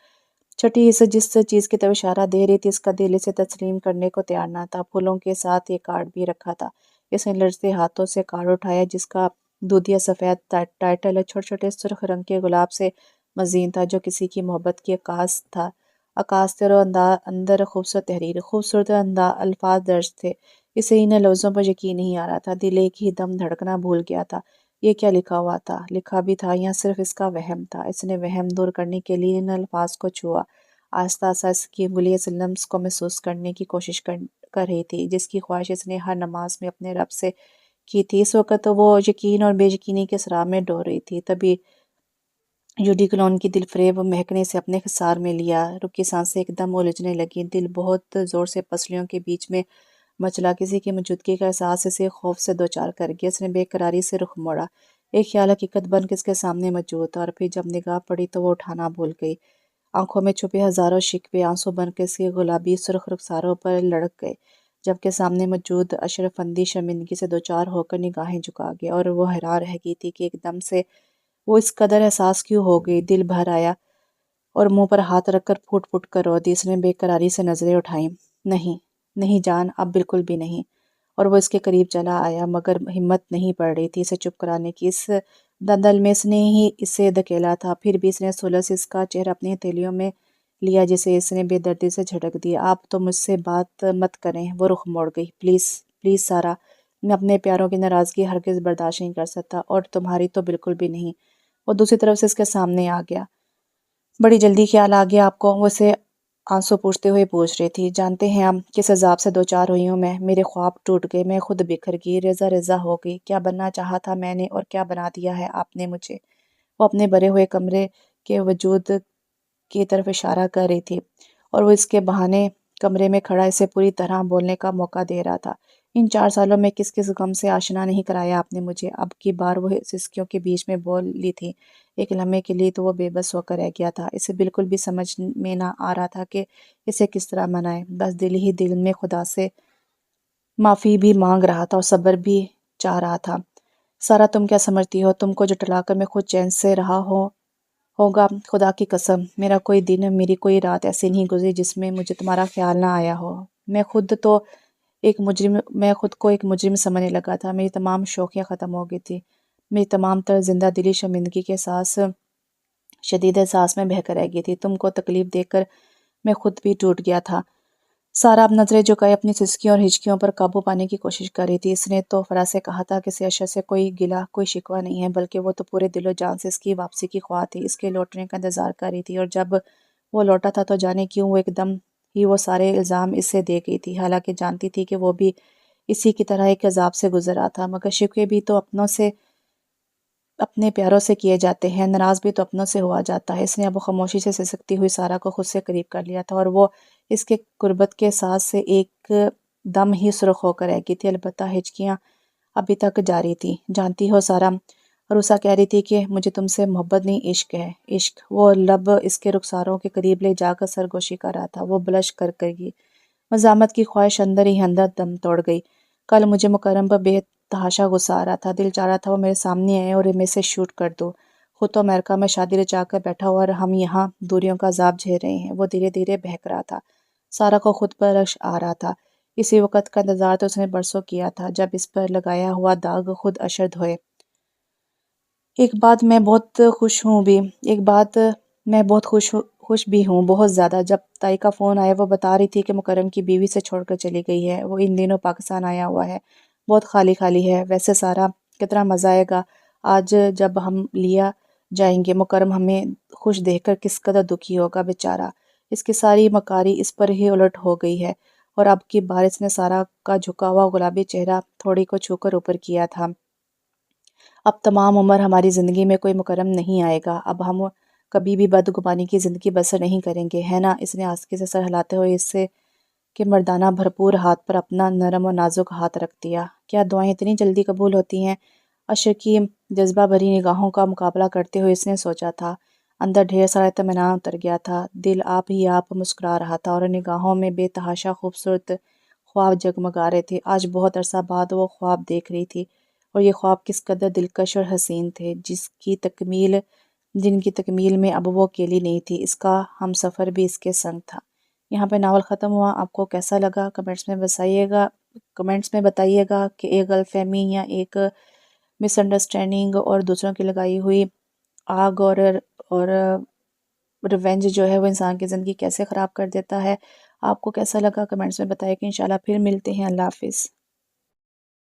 چھٹی حصہ جس چیز کی طرف اشارہ دے رہی تھی، اس کا دل اسے تسلیم کرنے کو تیار نہ تھا۔ پھولوں کے ساتھ ایک کارڈ بھی رکھا تھا۔ اس نے لرزتے ہاتھوں سے کارڈ اٹھایا جس کا دودھیا سفید ٹائٹل چھوٹے چھوٹے سرخ رنگ کے گلاب سے مزین تھا، جو کسی کی محبت کی عکاس تھا۔ عکاس تھے اور اندر خوبصورت تحریر، خوبصورت الفاظ درج تھے۔ اسے ان لفظوں پر یقین نہیں آ رہا تھا، دل ایک ہی دم دھڑکنا بھول گیا تھا۔ یہ کیا لکھا ہوا تھا؟ لکھا بھی تھا یا صرف اس کا وہم تھا؟ اس نے وہم دور کرنے کے لیے ان الفاظ کو چھوا۔ آہستہ آہستہ اس کی انگلی اس لمس کو محسوس کرنے کی کوشش کر رہی تھی، جس کی خواہش اس نے ہر نماز میں اپنے رب سے کی تھی۔ اس وقت تو وہ یقین اور بے یقینی کے صراع میں ڈو رہی تھی۔ تبھی جوڈی کلون کی دل فریب مہکنے سے اپنے حصار میں لیا، رکی سانسیں ایک دم الجھنے لگیں، دل بہت زور سے پسلیوں کے بیچ میں مچلا، کسی کی موجودگی کا احساس اسے خوف سے دوچار کر گیا۔ اس نے بے قراری سے رخ موڑا، ایک خیال حقیقت بن کے اس کے سامنے موجود تھا، اور پھر جب نگاہ پڑی تو وہ اٹھانا بھول گئی۔ آنکھوں میں چھپے ہزاروں شکوے آنسو بن کے اس کے گلابی سرخ رخساروں پر لڑک گئے، جبکہ سامنے موجود اشرف اندھی شرمندگی سے دوچار ہو کر نگاہیں جھکا گیا، اور وہ حیران رہ گئی تھی کہ ایک دم سے وہ اس قدر احساس کیوں ہو گئی۔ دل بھر آیا اور منہ پر ہاتھ رکھ کر پھوٹ پھوٹ کر رو دی۔ اس نے بے قراری سے نظریں اٹھائیں۔ نہیں نہیں جان، اب بالکل بھی نہیں۔ اور وہ اس کے قریب چلا آیا، مگر ہمت نہیں پڑ رہی تھی اسے چپ کرانے کی۔ اس دندل میں اس نے ہی اسے دھکیلا تھا، پھر بھی اس نے سلس اس کا چہرہ اپنی ہتھیلیوں میں لیا جسے اس نے بے دردی سے جھٹک دیا۔ آپ تو مجھ سے بات مت کریں۔ وہ رخ موڑ گئی۔ پلیز پلیز سارا، میں اپنے پیاروں کی ناراضگی ہرگز برداشت نہیں کر سکتا، اور تمہاری تو بالکل بھی نہیں۔ وہ دوسری طرف سے اس کے سامنے آ گیا۔ بڑی جلدی خیال آ گیا آپ کو؟ وہ اسے آنسو پوچھتے ہوئے پوچھ رہی تھی۔ جانتے ہیں آپ کس عذاب سے دوچار ہوئی ہوں میں؟ میرے خواب ٹوٹ گئے، میں خود بکھر گئی، ریزہ ریزہ ہو گئی۔ کیا بننا چاہا تھا میں نے، اور کیا بنا دیا ہے آپ نے مجھے۔ وہ اپنے بھرے ہوئے کمرے کے وجود کی طرف اشارہ کر رہی تھی، اور وہ اس کے بہانے کمرے میں کھڑا اسے پوری طرح بولنے کا موقع دے رہا تھا۔ ان 4 سالوں میں کس کس غم سے آشنا نہیں کرایا آپ نے مجھے۔ اب کی بار وہ سسکیوں کے بیچ میں بول لی تھی۔ ایک لمحے کے لیے تو وہ بے بس ہو کر رہ گیا تھا، اسے بالکل بھی سمجھ میں نہ آ رہا تھا کہ اسے کس طرح منائے۔ بس دل ہی دل میں خدا سے معافی بھی مانگ رہا تھا اور صبر بھی چاہ رہا تھا۔ سارا، تم کیا سمجھتی ہو تم کو جھٹلا کر میں خود چین سے رہا ہوگا؟ خدا کی قسم، میرا کوئی دن، میری کوئی رات ایسی نہیں گزری جس میں مجھے تمہارا خیال نہ آیا ہو۔ میں خود کو ایک مجرم سمجھنے لگا تھا، میری تمام شوخیاں ختم ہو گئی تھی، میری تمام تر زندہ دلی شرمندگی کے شدید احساس میں بہہ کر رہ گئی تھی، تم کو تکلیف دے کر میں خود بھی ٹوٹ گیا تھا۔ سارا اب نظریں جھکائے اپنی سسکیوں اور ہچکیوں پر قابو پانے کی کوشش کر رہی تھی۔ اس نے تو فراز سے کہا تھا کہ اسے اشر سے کوئی گلہ، کوئی شکوہ نہیں ہے، بلکہ وہ تو پورے دل و جان سے اس کی واپسی کی خواہاں تھی، اس کے لوٹنے کا انتظار کر رہی تھی، اور جب وہ لوٹا تھا تو جانے کیوں وہ ایک دم ہی وہ سارے الزام اس سے دے گئی تھی، حالانکہ جانتی تھی کہ وہ بھی اسی کی طرح ایک عذاب سے گزر رہا تھا۔ مگر شکوے بھی تو اپنے پیاروں سے کیے جاتے ہیں، ناراض بھی تو اپنوں سے ہوا جاتا ہے۔ اس نے اب خاموشی سے سسکتی ہوئی سارا کو خود سے قریب کر لیا تھا، اور وہ اس کے قربت کے ساتھ سے ایک دم ہی سرخ ہو کر رہ گئی تھی، البتہ ہچکیاں ابھی تک جاری تھی۔ جانتی ہو سارا، عروسہ کہہ رہی تھی کہ مجھے تم سے محبت نہیں، عشق ہے، عشق۔ وہ لب اس کے رخساروں کے قریب لے جا کر سرگوشی کر رہا تھا۔ وہ بلش کر گئی، مزاحمت کی خواہش اندر ہی اندر دم توڑ گئی۔ کل مجھے مکرم پر بے تحاشا غصہ آ رہا تھا، دل چاہ رہا تھا وہ میرے سامنے آئے اور میں سے شوٹ کر دو۔ خود تو امریکہ میں شادی رچا کر بیٹھا ہوا، اور ہم یہاں دوریوں کا عذاب جھیل رہے ہیں۔ وہ دھیرے دھیرے بہک رہا تھا، سارا کو خود پر رشک آ رہا تھا۔ اسی وقت کا انتظار تو اس نے برسوں کیا تھا، جب اس پر لگایا ہوا داغ خود اشر دھوئے۔ ایک بات میں بہت خوش بھی ہوں، بہت زیادہ۔ جب تائی کا فون آیا، وہ بتا رہی تھی کہ مکرم کی بیوی سے چھوڑ کر چلی گئی ہے، وہ ان دنوں پاکستان آیا ہوا ہے، بہت خالی خالی ہے۔ ویسے سارا، کتنا مزہ آئے گا آج جب ہم لیا جائیں گے۔ مکرم ہمیں خوش دیکھ کر کس قدر دکھی ہوگا بیچارہ، اس کی ساری مکاری اس پر ہی الٹ ہو گئی ہے۔ اور اب کی بار اس نے سارا کا جھکا ہوا گلابی چہرہ تھوڑی کو چھو کر اوپر کیا تھا۔ اب تمام عمر ہماری زندگی میں کوئی مکرم نہیں آئے گا، اب ہم کبھی بھی بدگمانی کی زندگی بسر نہیں کریں گے، ہے نا؟ اس نے آستگی سے سر ہلاتے ہوئے اس سے کہ مردانہ بھرپور ہاتھ پر اپنا نرم و نازک ہاتھ رکھ دیا۔ کیا دعائیں اتنی جلدی قبول ہوتی ہیں؟ اشر کی جذبہ بھری نگاہوں کا مقابلہ کرتے ہوئے اس نے سوچا تھا۔ اندر ڈھیر سارا اطمینان اتر گیا تھا، دل آپ ہی آپ مسکرا رہا تھا، اور نگاہوں میں بے تحاشا خوبصورت خواب جگمگا رہے تھے۔ آج بہت عرصہ بعد وہ خواب دیکھ رہی تھی، اور یہ خواب کس قدر دلکش اور حسین تھے، جن کی تکمیل میں اب وہ اکیلی نہیں تھی، اس کا ہم سفر بھی اس کے سنگ تھا۔ یہاں پہ ناول ختم ہوا۔ آپ کو کیسا لگا کمنٹس میں بتائیے گا کہ ایک غلط فہمی یا ایک مس انڈرسٹینڈنگ اور دوسروں کی لگائی ہوئی آگ اور ریونج جو ہے وہ انسان کی زندگی کیسے خراب کر دیتا ہے۔ آپ کو کیسا لگا کمنٹس میں بتائیے، کہ انشاءاللہ پھر ملتے ہیں۔ اللہ حافظ۔